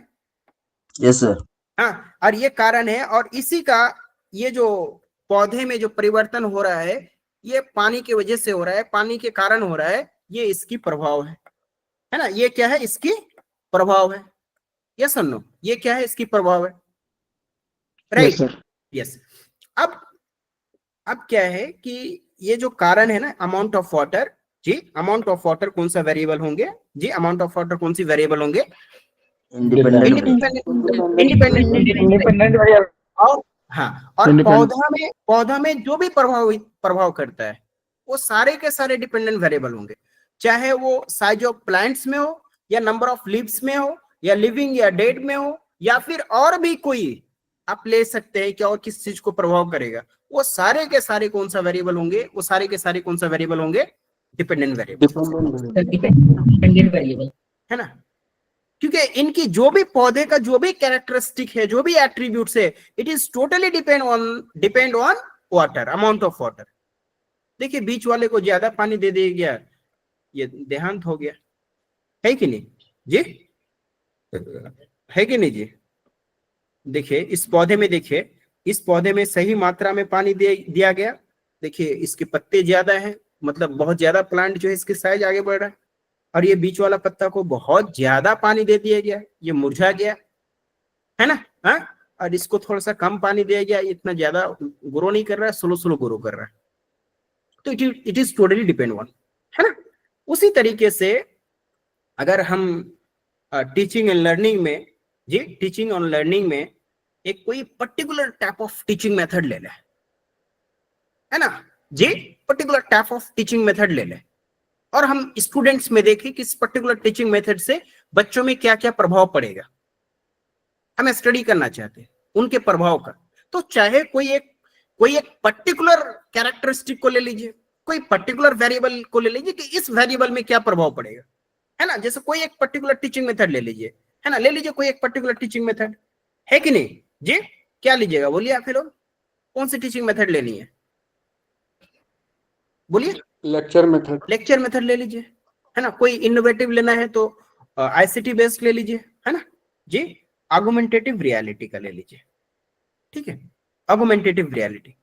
C: यस सर।
D: हाँ, और ये कारण है, और इसी का ये जो पौधे में जो परिवर्तन हो रहा है, ये पानी की वजह से हो रहा है, पानी के कारण हो रहा है, ये इसकी प्रभाव है ना, ये क्या है, इसकी प्रभाव है, यस और नो, ये क्या है, इसकी प्रभाव है, राइट, यस। अब क्या है कि ये जो कारण है ना, अमाउंट ऑफ वाटर जी, अमाउंट ऑफ वाटर कौन सा वेरिएबल होंगे जी, अमाउंट ऑफ वाटर कौन सी वेरिएबल होंगे, इंडिपेंडेंट वेरिएबल। और हाँ, और पौधा में जो भी प्रभाव करता है वो सारे के सारे डिपेंडेंट वेरिएबल होंगे, चाहे वो साइज ऑफ प्लांट्स में हो, या नंबर ऑफ लीव्स में हो, या लिविंग या डेड में हो, या फिर और भी कोई आप ले सकते हैं कि और किस चीज को प्रभाव करेगा, वो सारे के सारे कौन सा वेरिएबल होंगे, वो सारे के सारे कौन सा वेरिएबल होंगे, डिपेंडेंट वेरिएबल, है ना। क्योंकि इनकी जो भी पौधे का जो भी कैरेक्टरिस्टिक है, जो भी एट्रीब्यूट्स है, it is totally depend on water, amount of water. देखिए बीच वाले को ज्यादा पानी दे दिया, ये देहांत हो गया, है कि नहीं जी। है कि नहीं जी? देखिए इस पौधे में, देखिए इस पौधे में सही मात्रा में पानी दिया गया। देखिए इसके पत्ते ज्यादा हैं, मतलब बहुत ज्यादा प्लांट जो है इसके साइज आगे बढ़ रहा है। और ये बीच वाला पत्ता को बहुत ज्यादा पानी दे दिया गया, ये मुरझा गया, है ना? हाँ, और इसको थोड़ा सा कम पानी दिया गया, इतना ज्यादा ग्रो नहीं कर रहा है, स्लो स्लो ग्रो कर रहा है। तो it is totally depend on, है ना? उसी तरीके से अगर हम टीचिंग एंड लर्निंग में जी, टीचिंग और लर्निंग में एक कोई particular type of teaching method ले ले, है ना जी, particular type of teaching method ले ले, और हम स्टूडेंट्स में देखें कि इस पर्टिकुलर टीचिंग मेथड से बच्चों में क्या क्या प्रभाव पड़ेगा, हम स्टडी करना चाहते हैं उनके प्रभाव का। तो चाहे कोई एक पर्टिकुलर कैरेक्टरिस्टिक को ले लीजिए, कोई पर्टिकुलर वेरिएबल को ले लीजिए कि इस वेरिएबल में क्या प्रभाव पड़ेगा, है ना? जैसे कोई एक पर्टिकुलर टीचिंग मेथड ले लीजिए, है ना, ले लीजिए कोई एक पर्टिकुलर टीचिंग मेथड, है कि नहीं जी? क्या लीजिएगा बोलिए आप लोग, कौन सी टीचिंग मेथड लेनी है बोलिए?
B: Lecture method.
D: लेक्चर मेथड ले लीजिए, है ना? कोई इनोवेटिव लेना है तो आईसीटी बेस्ड ले लीजिए, है ना जी? आर्गुमेंटेटिव रियलिटी का ले लीजिए, ठीक है, आर्गुमेंटेटिव रियलिटी।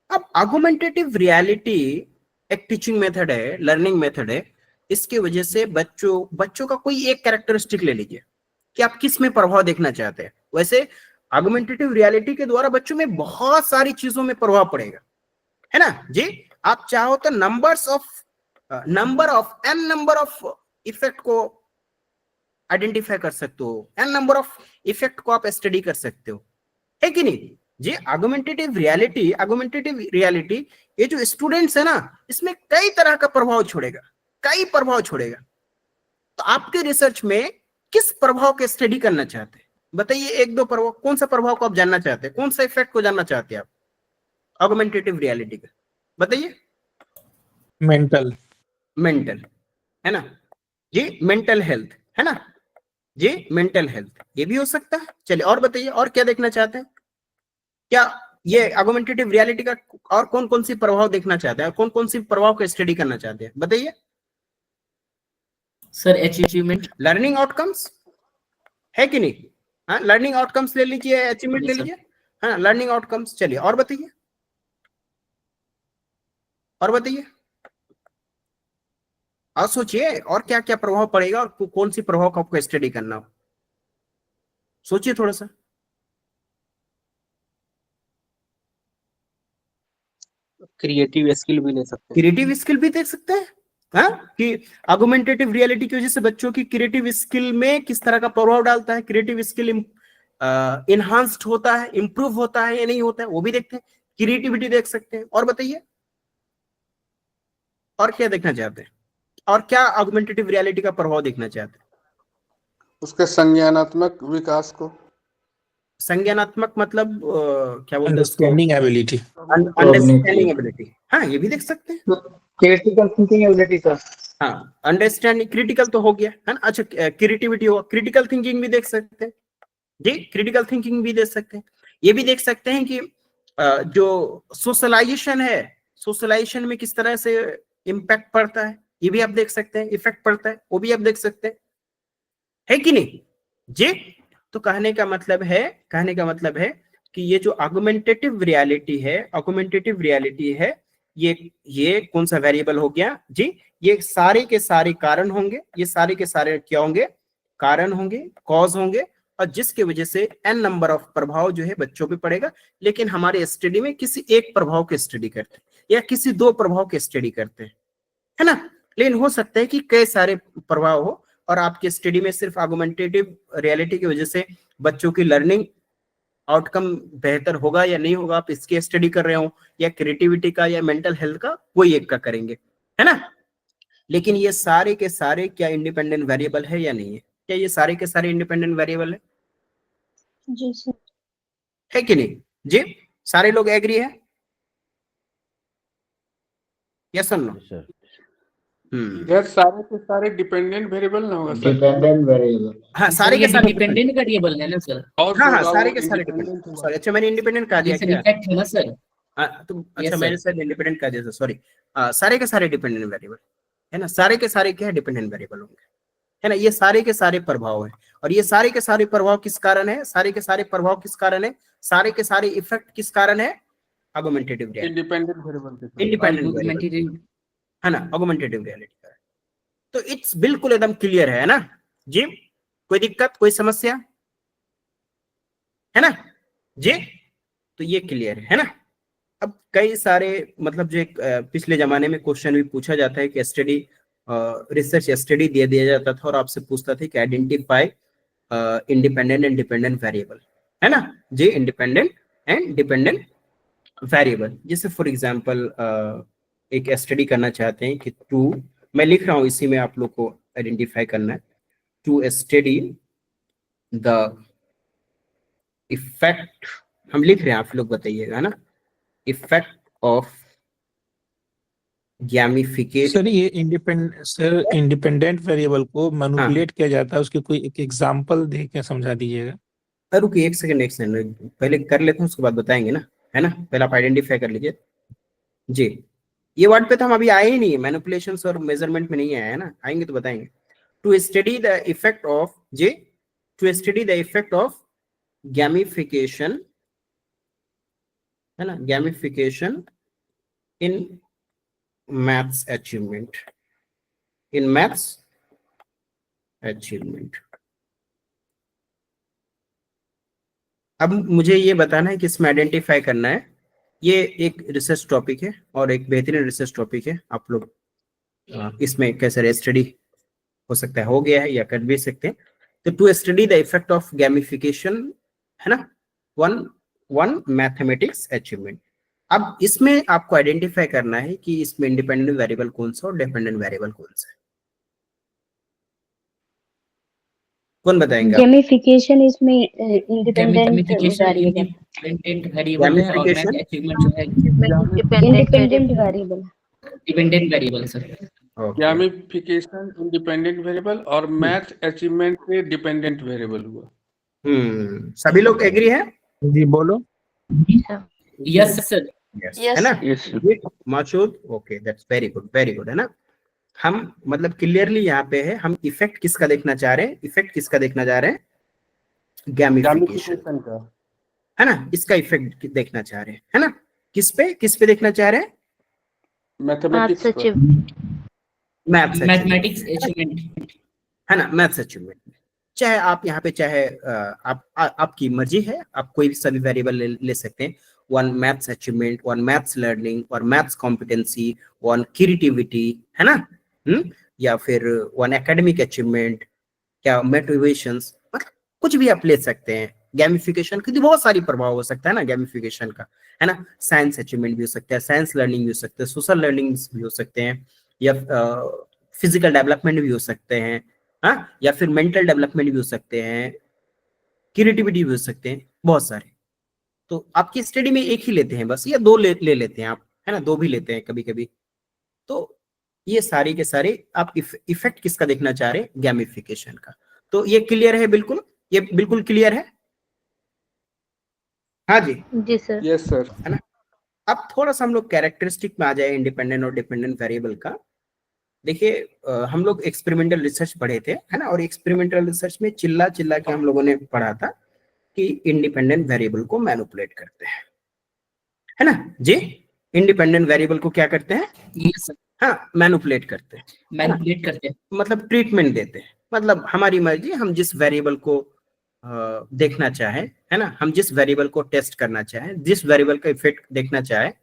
D: अब आर्गुमेंटेटिव रियलिटी एक टीचिंग मेथड है, लर्निंग मेथड है। इसकी वजह से बच्चों का कोई एक कैरेक्टरिस्टिक ले लीजिए कि आप किस में प्रभाव देखना चाहते हैं। वैसे आर्गुमेंटेटिव रियलिटी के द्वारा बच्चों में बहुत सारी चीजों में प्रभाव पड़ेगा, है ना जी? आप चाहो तो नंबर ऑफ इफेक्ट को आइडेंटिफाई कर सकते हो, एन नंबर ऑफ इफेक्ट को आप स्टडी कर सकते हो, है कि नहीं जी? आर्गुमेंटेटिव रियलिटी ये जो स्टूडेंट्स है ना, इसमें कई तरह का प्रभाव छोड़ेगा, कई प्रभाव छोड़ेगा। तो आपके रिसर्च में किस प्रभाव के स्टडी करना चाहते हैं बताइए? एक दो प्रभाव, कौन सा प्रभाव को आप जानना चाहते हैं, कौन सा इफेक्ट को जानना चाहते हैं आप आर्गुमेंटेटिव रियलिटी का, बताइए?
F: मेंटल,
D: है ना जी? मेंटल हेल्थ, है ना जी? मेंटल हेल्थ ये भी हो सकता है। चलिए और बताइए, और क्या देखना चाहते हैं? क्या ये आर्गुमेंटेटिव रियलिटी का और कौन कौन सी प्रभाव देखना चाहते हैं, कौन कौन सी प्रभाव को स्टडी करना चाहते हैं बताइए?
A: सर अचीवमेंट,
D: लर्निंग आउटकम्स, है कि नहीं? हाँ, लर्निंग आउटकम्स ले लीजिए, अचीवमेंट ले लीजिए, हाँ, लर्निंग आउटकम्स। चलिए और बताइए, और बताइए, और सोचिए और क्या क्या प्रभाव पड़ेगा और कौन सी प्रभाव को आपको स्टडी करना हो, सोचिए थोड़ा सा।
C: क्रिएटिव स्किल भी ले सकते हैं।
D: क्रिएटिव स्किल भी देख सकते हैं, हाँ, कि आर्गुमेंटेटिव रियलिटी की वजह से बच्चों की क्रिएटिव स्किल में किस तरह का प्रभाव डालता है, क्रिएटिव स्किल इनहांस्ड होता है, इंप्रूव होता है या नहीं होता है, वो भी देखते हैं, क्रिएटिविटी देख सकते हैं। और बताइए, और क्या देखना चाहते हैं, और क्या आर्गुमेंटेटिव रियलिटी का प्रभाव देखना चाहते हैं?
B: उसके संज्ञानात्मक विकास को।
D: संज्ञानात्मक मतलब क्या बोलते हैं उसको?
F: अंडरस्टैंडिंग एबिलिटी,
D: अंडरस्टैंडिंग एबिलिटी, हाँ, ये भी देख सकते हैं।
C: Critical thinking ability sir.
D: हाँ, अंडरस्टैंडिंग, क्रिटिकल तो हो गया, है ना? अच्छा, क्रिएटिविटी हो, क्रिटिकल थिंकिंग भी देख सकते हैं जी, क्रिटिकल थिंकिंग भी देख सकते हैं। ये भी देख सकते हैं कि जो सोशलाइजेशन है, सोशलाइजेशन में किस तरह से इम्पैक्ट पड़ता है, ये भी आप देख सकते हैं, इफेक्ट पड़ता है, वो भी आप देख सकते हैं, है कि नहीं जी? तो कहने का मतलब है कि ये जो आर्गुमेंटेटिव रियलिटी है, ये कौन सा वेरिएबल हो गया जी? ये सारे के सारे कारण होंगे, ये सारे के सारे क्या होंगे? कारण होंगे, कॉज होंगे, और जिसके वजह से एन नंबर ऑफ प्रभाव जो है बच्चों पे पड़ेगा। लेकिन हमारे स्टडी में किसी एक प्रभाव के स्टडी करते हैं या किसी दो प्रभाव के स्टडी करते हैं, है ना? लेकिन हो सकता है कि कई सारे प्रभाव हो और आपके स्टडी में सिर्फ आर्गुमेंटेटिव रियलिटी की वजह से बच्चों की लर्निंग आउटकम बेहतर होगा या नहीं होगा, आप इसकी स्टडी कर रहे हो, या क्रिएटिविटी का या मेंटल हेल्थ का, कोई एक का करेंगे, है ना? लेकिन ये सारे के सारे क्या इंडिपेंडेंट वेरिएबल है या नहीं है? क्या ये सारे के सारे इंडिपेंडेंट वेरिएबल है?
E: जी सर।
D: है कि नहीं जी? सारे लोग एग्री है? यस और नो?
B: यार सारे के सारे डिपेंडेंट वेरिएबल ना होगा सर?
G: Dependent variable.
D: हाँ, सारे के सारे
A: डिपेंडेंट वेरिएबल है ना सर?
B: और
D: हाँ,
B: होगा
D: सारे
B: वो
D: के सारे
B: independent
D: डिपेंडेंट।
B: होगा।
D: सॉरी, अच्छा मैंने इंडिपेंडेंट कहा दिया
A: ये सर
D: क्या?
A: इफेक्ट है ना सर?
D: हाँ, तो अच्छा
A: Yes,
D: मैंने सर इंडिपेंडेंट कहा दिया, सॉरी। सारे के सारे डिपेंडेंट वेरिएबल है ना, सारे के सारे क्या है? डिपेंडेंट वेरिएबल होंगे, है ना? ये सारे के सारे प्रभाव है और ये सारे के सारे प्रभाव किस कारण है, सारे के सारे प्रभाव किस कारण है, सारे के सारे इफेक्ट किस कारण है, ऑगमेंटेटिव रियलिटी,
B: इंडिपेंडेंट वेरिएबल के कारण।
D: इंडिपेंडेंट वेरिएबल है ना, ऑगमेंटेटिव रियलिटी का। तो इट्स बिल्कुल एकदम क्लियर है ना जी, कोई दिक्कत कोई समस्या है ना जी, तो ये क्लियर है ना। अब कई सारे मतलब जो पिछले जमाने में क्वेश्चन भी पूछा जाता है कि स्टडी रिसर्च स्टडी दे दिया जाता था और आपसे पूछता था कि identify independent and dependent variable, है ना जी, इंडिपेंडेंट एंड डिपेंडेंट वेरिएबल। जैसे फॉर एग्जांपल एक स्टडी करना चाहते हैं कि मैं लिख रहा हूं इसी में आप लोग को आइडेंटिफाई करना है, टू स्टडी द इफेक्ट, हम लिख रहे हैं आप लोग बताइएगा ना, इफेक्ट ऑफ गैमिफिकेशन।
F: सर ये इंडिपेंडेंट वेरिएबल को मैनिपुलेट किया जाता है, उसके कोई एक एग्जांपल दे के समझा दीजिएगा।
D: रुकिए एक सेकंड पहले कर लेते हैं, उसके बाद बताएंगे ना, है ना, पहले आप आइडेंटिफाई कर लीजिए जी। ये वर्ड पे तो हम अभी आए ही नहीं है, मैनिपुलेशंस और मेजरमेंट में नहीं आया है ना, आएंगे तो बताएंगे। To study the effect of जी, to study the effect of gamification, है ना, gamification in maths achievement, in maths achievement. अब मुझे ये बताना है कि इसमें आइडेंटिफाई करना है, ये एक रिसर्च टॉपिक है और एक बेहतरीन रिसर्च टॉपिक है। आप लोग इसमें कैसे स्टडी हो सकता है, हो गया है या कर भी सकते हैं। तो to study the effect of gamification, है ना, वन मैथमेटिक्स अचीवमेंट। अब इसमें आपको आइडेंटिफाई करना है कि इसमें इंडिपेंडेंट वेरिएबल कौन सा और डिपेंडेंट वेरिएबल कौन सा है, कौन बताएंगे?
E: गेमिफिकेशन इसमें इंडिपेंडेंट वेरिएबल,
A: इंडिपेंडेंट वेरिएबल है और मैथ अचीवमेंट जो है
E: independent variable,
A: dependent variable sir.
B: Gamification independent variable और मैथ अचीवमेंट पे डिपेंडेंट वेरिएबल हुआ।
D: सभी लोग एग्री है
F: जी बोलो।
A: यस सर,
D: है ना, मौजूद, ओके, दैट्स वेरी गुड है ना। हम मतलब क्लियरली यहाँ पे है, हम इफेक्ट किसका देखना चाह रहे हैं, इफेक्ट किसका देखना चाह रहे हैं, गैमिफिकेशन
B: का,
D: है ना, इसका इफेक्ट देखना चाह रहे हैं, है ना, किस पे देखना चाह रहे हैं,
A: मैथमेटिक्स अचीवमेंट,
D: है ना, मैथ्स अचीवमेंट। चाहे आप यहाँ पे चाहे आपकी मर्जी है, आप कोई भी सभी वेरिएबल ले सकते हैं, one maths achievement, one maths learning, one maths competency, one creativity, है ना, या फिर वन एकेडमिक अचीवमेंट, क्या मोटिवेशंस, मतलब कुछ भी आप ले सकते हैं। गैमिफिकेशन की बहुत सारी प्रभाव हो सकता है ना गैमिफिकेशन का, है ना, साइंस अचीवमेंट भी हो सकता है, साइंस लर्निंग भी हो सकते हैं, सोशल लर्निंग भी हो सकते हैं, या फिजिकल डेवलपमेंट भी हो सकते हैं, हाँ, या फिर मेंटल डेवलपमेंट भी हो सकते हैं, क्रिएटिविटी भी हो सकते हैं, बहुत सारे। तो आपकी स्टडी में एक ही लेते हैं बस, या दो ले लेते हैं आप, है ना, दो भी लेते हैं कभी कभी। तो ये सारी के सारे आप इफेक्ट किसका देखना चाह रहे हैं, गैमिफिकेशन का। तो ये क्लियर है, बिल्कुल, ये बिल्कुल क्लियर है, हाँ जी
E: सर,
B: यस सर,
D: है ना। अब थोड़ा सा हम लोग कैरेक्टरिस्टिक में आ जाए इंडिपेंडेंट और डिपेंडेंट वेरिएबल का। देखिए हम लोग एक्सपेरिमेंटल रिसर्च पढ़े थे, है ना, और एक्सपेरिमेंटल रिसर्च में चिल्ला के हम लोगों ने पढ़ा था कि इंडिपेंडेंट वेरिएबल को मैनिपुलेट करते हैं, है ना जी, इंडिपेंडेंट वेरिएबल को क्या करते हैं,
A: यस
D: हाँ, मैनिपुलेट करते हैं,
A: मैनिपुलेट करते हैं,
D: मतलब ट्रीटमेंट देते हैं, मतलब हमारी मर्जी, हम जिस वेरिएबल को देखना चाहे, है ना, हम जिस वेरिएबल को टेस्ट करना चाहे, जिस वेरिएबल का इफेक्ट देखना चाहे, है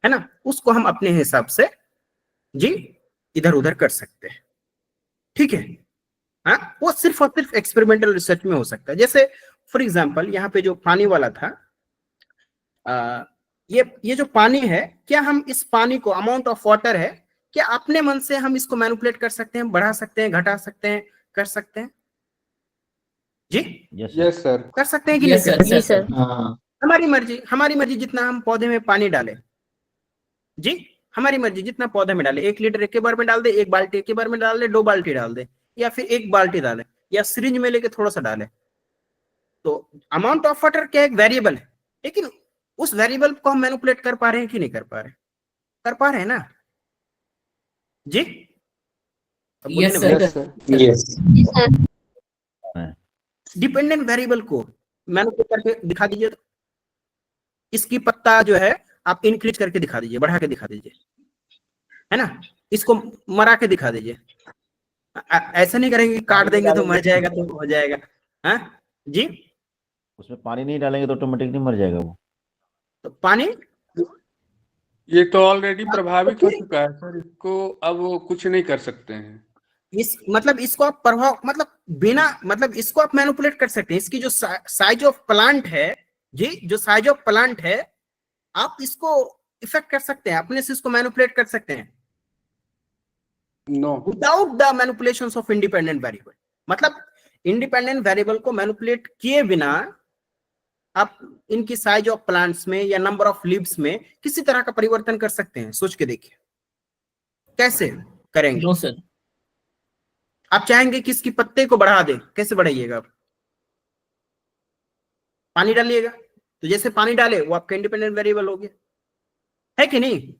D: ना, उसको हम अपने हिसाब से जी इधर उधर कर सकते हैं, ठीक है। हाँ, वो सिर्फ और सिर्फ एक्सपेरिमेंटल रिसर्च में हो सकता है। जैसे फॉर एग्जांपल यहाँ पे जो पानी वाला था, ये जो पानी है, क्या हम इस पानी को, अमाउंट ऑफ वाटर है, क्या अपने मन से हम इसको मैनिपुलेट कर सकते हैं, बढ़ा सकते हैं, घटा सकते हैं, कर सकते हैं जी,
B: यस सर,
D: कर सकते हैं कि
A: यस
D: नहीं?
A: सर, सर
D: हमारी मर्जी जितना हम पौधे में पानी डालें जी, हमारी मर्जी जितना पौधे में डाले, 1 लीटर एक के बार में डाल दे, 1 बाल्टी एक के बार में डाल दे, 2 बाल्टी डाल दे, या फिर 1 बाल्टी डाले, या सिरिंज में लेके थोड़ा सा डाले। तो अमाउंट ऑफ वाटर क्या एक वेरिएबल है, लेकिन उस वेरिएबल को हम मैनिपुलेट कर पा रहे हैं कि नहीं कर पा रहे? कर पा रहे हैं ना जी,
A: yes sir,
B: yes sir,
D: dependent variable को मैनिपुलेट करके दिखा दीजिए। तो इसकी पत्ता जो है आप इंक्रीज करके दिखा दीजिए, बढ़ा के दिखा दीजिए, है ना। इसको मरा के दिखा दीजिए। ऐसा नहीं करेंगे काट देंगे तो मर जाएगा तो हो जाएगा। हाँ जी,
G: उसमें पानी नहीं डालेंगे तो ऑटोमेटिक नहीं मर जाएगा वो।
D: तो पानी
B: ये तो ऑलरेडी प्रभावित हो चुका है सर, इसको अब वो कुछ नहीं कर सकते हैं।
D: इस मतलब इसको आप प्रभाव मतलब बिना मतलब इसको आप मैनिपुलेट कर सकते हैं। इसकी जो साइज ऑफ प्लांट है जी, जो साइज ऑफ प्लांट है आप इसको इफेक्ट कर सकते हैं, अपने से इसको मैनिपुलेट कर सकते हैं
B: no
D: without the manipulations of independent variable. मतलब इंडिपेंडेंट वेरिएबल को मैनिपुलेट किए बिना आप इनकी साइज ऑफ प्लांट्स में या नंबर ऑफ लीव्स में किसी तरह का परिवर्तन कर सकते हैं। सोच के देखिए कैसे करेंगे।
A: नो सर,
D: आप चाहेंगे कि इसकी पत्ते को बढ़ा दें, कैसे बढ़ाइएगा आप? पानी डालिएगा, तो जैसे पानी डाले वो आपका इंडिपेंडेंट वेरिएबल हो गया, है कि नहीं।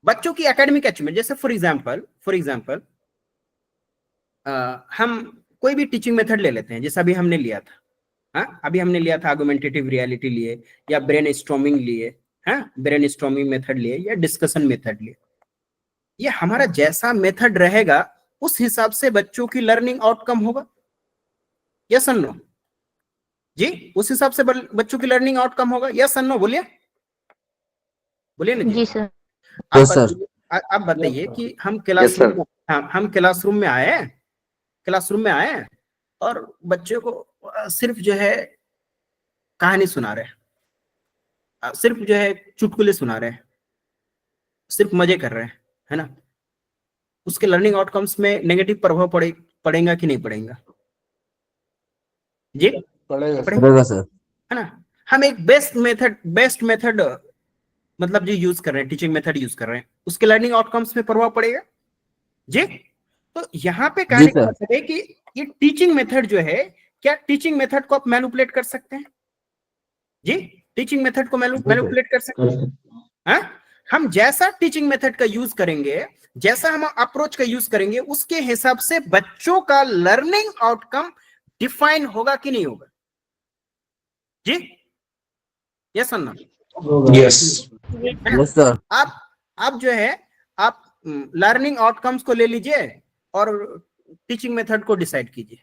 D: बच्चों की एकेडमिक अचीवमेंट, जैसे फॉर एग्जांपल हम कोई भी टीचिंग मेथड ले लेते हैं, जैसा अभी हमने लिया था। हाँ, अभी हमने लिया था आर्गुमेंटेटिव रियलिटी लिए या ब्रेन स्टॉर्मिंग लिए, हाँ ब्रेन स्टॉर्मिंग मेथड लिए या डिस्कशन मेथड लिए। ये हमारा जैसा मेथड रहेगा उस हिसाब से बच्चों की लर्निंग आउटकम होगा। यस और नो जी, उस हिसाब से बच्चों की लर्निंग आउटकम होगा। यस और नो बोलिए, बोलिए ना
E: जी सर।
D: आप बताइए कि हम क्लासरूम में आए और बच्चों को सिर्फ जो है कहानी सुना रहे हैं, सिर्फ जो है चुटकुले सुना रहे हैं, सिर्फ मजे कर रहे हैं, है ना। उसके लर्निंग आउटकम्स में नेगेटिव प्रभाव पड़ेगा कि नहीं पड़ेगा जी?
G: पड़ेगा सर,
D: है ना। हम एक बेस्ट मेथड मतलब जो यूज कर रहे हैं, टीचिंग मेथड यूज कर रहे हैं, उसके लर्निंग आउटकम्स में प्रभाव पड़ेगा जी। तो यहाँ पे कहने का मतलब है कि ये टीचिंग मेथड जो है, क्या टीचिंग मेथड को आप मैनिपुलेट कर सकते हैं जी? टीचिंग मेथड को मैनिपुलेट कर सकते हैं। हाँ, हम जैसा टीचिंग मेथड का यूज करेंगे, जैसा हम अप्रोच का यूज करेंगे, उसके हिसाब से बच्चों का लर्निंग आउटकम डिफाइन होगा कि नहीं होगा जी? यस और नो?
F: Yes
G: yes sir.
D: आप जो है आप लर्निंग आउटकम्स को ले लीजिए और टीचिंग मेथड को डिसाइड कीजिए।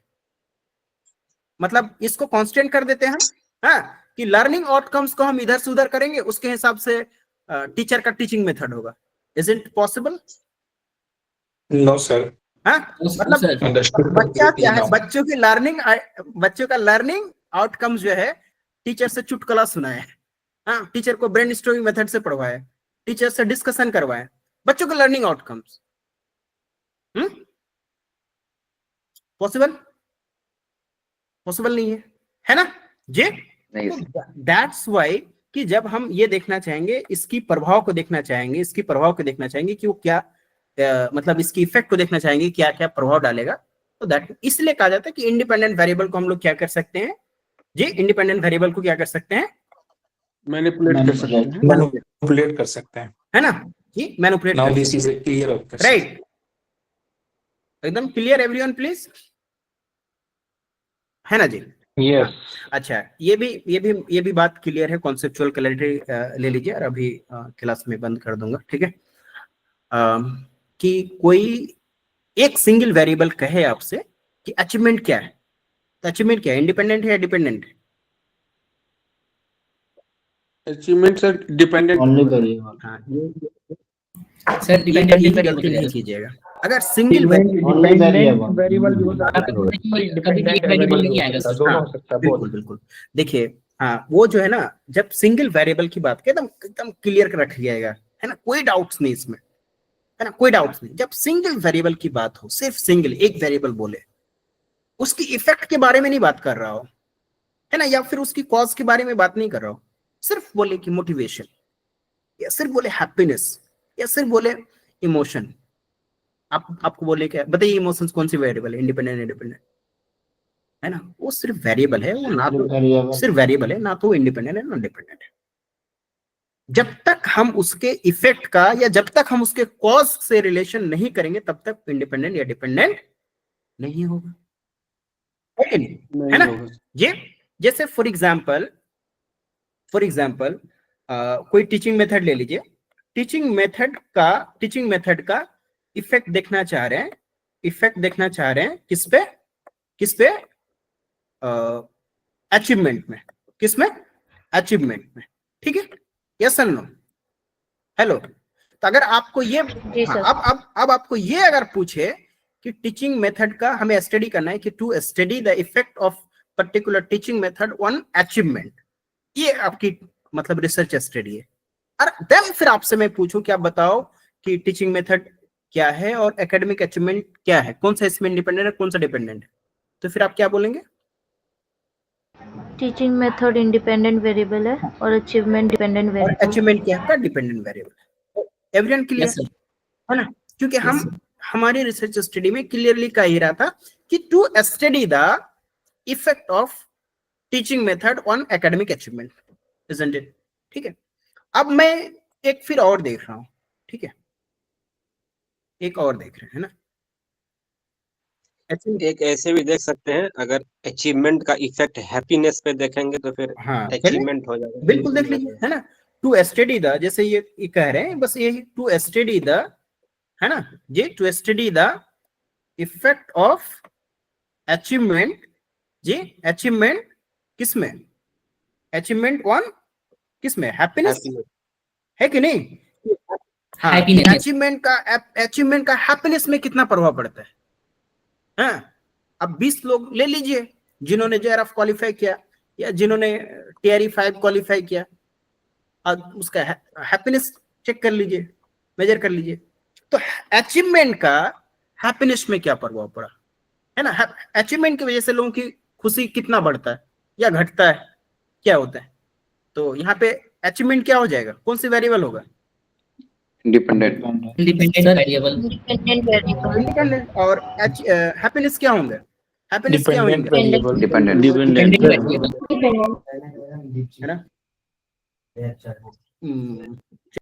D: मतलब इसको कांस्टेंट कर देते हैं, हाँ, कि लर्निंग आउटकम्स को हम इधर से उधर करेंगे, उसके हिसाब से टीचर का टीचिंग मेथड होगा। Is it possible?
F: No sir.
D: हाँ, मतलब बच्चा क्या है, बच्चों का लर्निंग आउटकम जो है, टीचर से चुटकुला सुनाए, हाँ, टीचर को ब्रेन स्टॉर्मिंग मेथड से पढ़वाए, टीचर से डिस्कशन करवाए, बच्चों के लर्निंग आउटकम्स पॉसिबल नहीं है ना जी? दैट्स वाई कि जब हम ये देखना चाहेंगे, इसकी प्रभाव को देखना चाहेंगे कि वो क्या मतलब इसकी इफेक्ट को देखना चाहेंगे, क्या क्या प्रभाव डालेगा, तो दैट इसलिए कहा जाता है कि इंडिपेंडेंट वेरिएबल को हम लोग क्या कर सकते हैं जी? इंडिपेंडेंट वेरिएबल को क्या कर सकते हैं?
B: मैनिपुलेट
F: कर सकते हैं,
D: है ना जी? Manipulate.
F: Now this is clear,
D: right, एकदम क्लियर एवरीवन प्लीज, है ना जी?
C: यस।
D: अच्छा, ये भी बात क्लियर है, कॉन्सेप्चुअल क्लैरिटी ले लीजिए और अभी क्लास में बंद कर दूंगा, ठीक है। कि कोई एक सिंगल वेरिएबल कहे आपसे कि अचीवमेंट क्या है, तो अचीवमेंट क्या है, इंडिपेंडेंट है या डिपेंडेंट है?
B: Achievement sir dependent.
D: हाँ,
A: सर डिपेंडेंट
D: गलती नहीं कीजिएगा। अगर सिंगल
C: वेरिएबल
A: नहीं आएगा सर।
D: बिल्कुल देखिए, हाँ वो जो है ना, जब सिंगल वेरिएबल की बात करें एकदम क्लियर कर रख जाएगा, है ना, कोई डाउट्स नहीं इसमें, है ना, कोई डाउट्स नहीं। जब सिंगल वेरिएबल की बात हो, सिर्फ सिंगल एक वेरिएबल बोले, उसकी इफेक्ट के बारे में नहीं बात कर रहा हो, है ना, या फिर उसकी कॉज के बारे में बात नहीं कर रहा हो, सिर्फ बोले कि मोटिवेशन, या सिर्फ बोले हैप्पीनेस, या सिर्फ बोले इमोशन, आपको बोले क्या, बताइए इमोशंस कौन सी वेरिएबल है, इंडिपेंडेंट है ना, वो सिर्फ वेरिएबल है, वो ना तो सिर्फ वेरिएबल है, ना तो इंडिपेंडेंट है ना डिपेंडेंट है। जब तक हम उसके इफेक्ट का या जब तक हम उसके कॉज से रिलेशन नहीं करेंगे, तब तक इंडिपेंडेंट या डिपेंडेंट नहीं होगा। है कि नहीं, है
B: नहीं
D: ना?
B: होगा।
D: ये जैसे फॉर एग्जाम्पल कोई टीचिंग मेथड ले लीजिए, टीचिंग मेथड का इफेक्ट देखना चाह रहे हैं किस पे अचीवमेंट में, किसमें? अचीवमेंट में, ठीक है? यस और नो? हेलो, तो अगर आपको ये
E: जी सर।
D: अब आपको ये अगर पूछे कि टीचिंग मेथड का हमें स्टडी करना है कि to study the effect of particular teaching method on achievement, ये आपकी मतलब रिसर्च स्टडी है। और देन फिर आपसे मैं पूछूं कि आप बताओ कि टीचिंग मेथड क्या है और एकेडमिक अचीवमेंट क्या है, कौन सा इसमें इंडिपेंडेंट है, कौन सा डिपेंडेंट है, तो फिर आप क्या बोलेंगे?
E: टीचिंग मेथड इंडिपेंडेंट वेरिएबल है और अचीवमेंट डिपेंडेंट
D: और
E: वेरिएबल।
D: अचीवमेंट क्या है? डिपेंडेंट वेरिएबल है। Everyone clear
A: Yes, sir.
D: है ना? क्योंकि
A: Yes,
D: हम
A: sir.
D: हमारी रिसर्च स्टडी में क्लियरली कह ही रहा था कि to study the effect of teaching method on academic achievement, isn't it? ठीक है, अब मैं एक फिर और देख रहा हूं, ठीक है, एक और देख रहे हैं ना,
H: एक ऐसे भी देख सकते हैं, अगर अचीवमेंट का इफेक्ट हैप्पीनेस पे देखेंगे तो फिर
D: हाँ
H: अचीवमेंट हो जाएगा।
D: बिल्कुल देख लीजिए, है ना? टू स्टडी द, जैसे ये कह रहे हैं बस यही, टू स्टडी द, है ना, ये to study the effect of achievement, जी अचीवमेंट किसमें? अचीवमेंट ऑन किसमें? हैप्पीनेस, है कि नहीं? हाँ,
A: Happiness.
D: अचीवमेंट का हैप्पीनेस में कितना प्रभाव पड़ता है? हाँ, अब 20 लोग ले लीजिए जिन्होंने जेआरएफ क्वालिफाई किया या जिन्होंने टीआरई 5 क्वालिफाई किया, और उसका हैप्पीनेस चेक कर लीजिए, मेजर कर लीजिए, तो अचीवमेंट का हैप्पीनेस में क्या प्रभाव पड़ा, है ना? अचीवमेंट की वजह से लोगों की खुशी कितना बढ़ता है या घटता है, क्या होता है? तो यहाँ पे अचीवमेंट क्या हो जाएगा, कौन सी वेरिएबल होगा?
B: Independent.
A: Independent variable.
E: Independent variable.
D: Independent. और हैप्पीनेस क्या होंगे? हैप्पीनेस क्या होंगे?
F: Dependent variable.
A: Dependent variable.
D: है ना?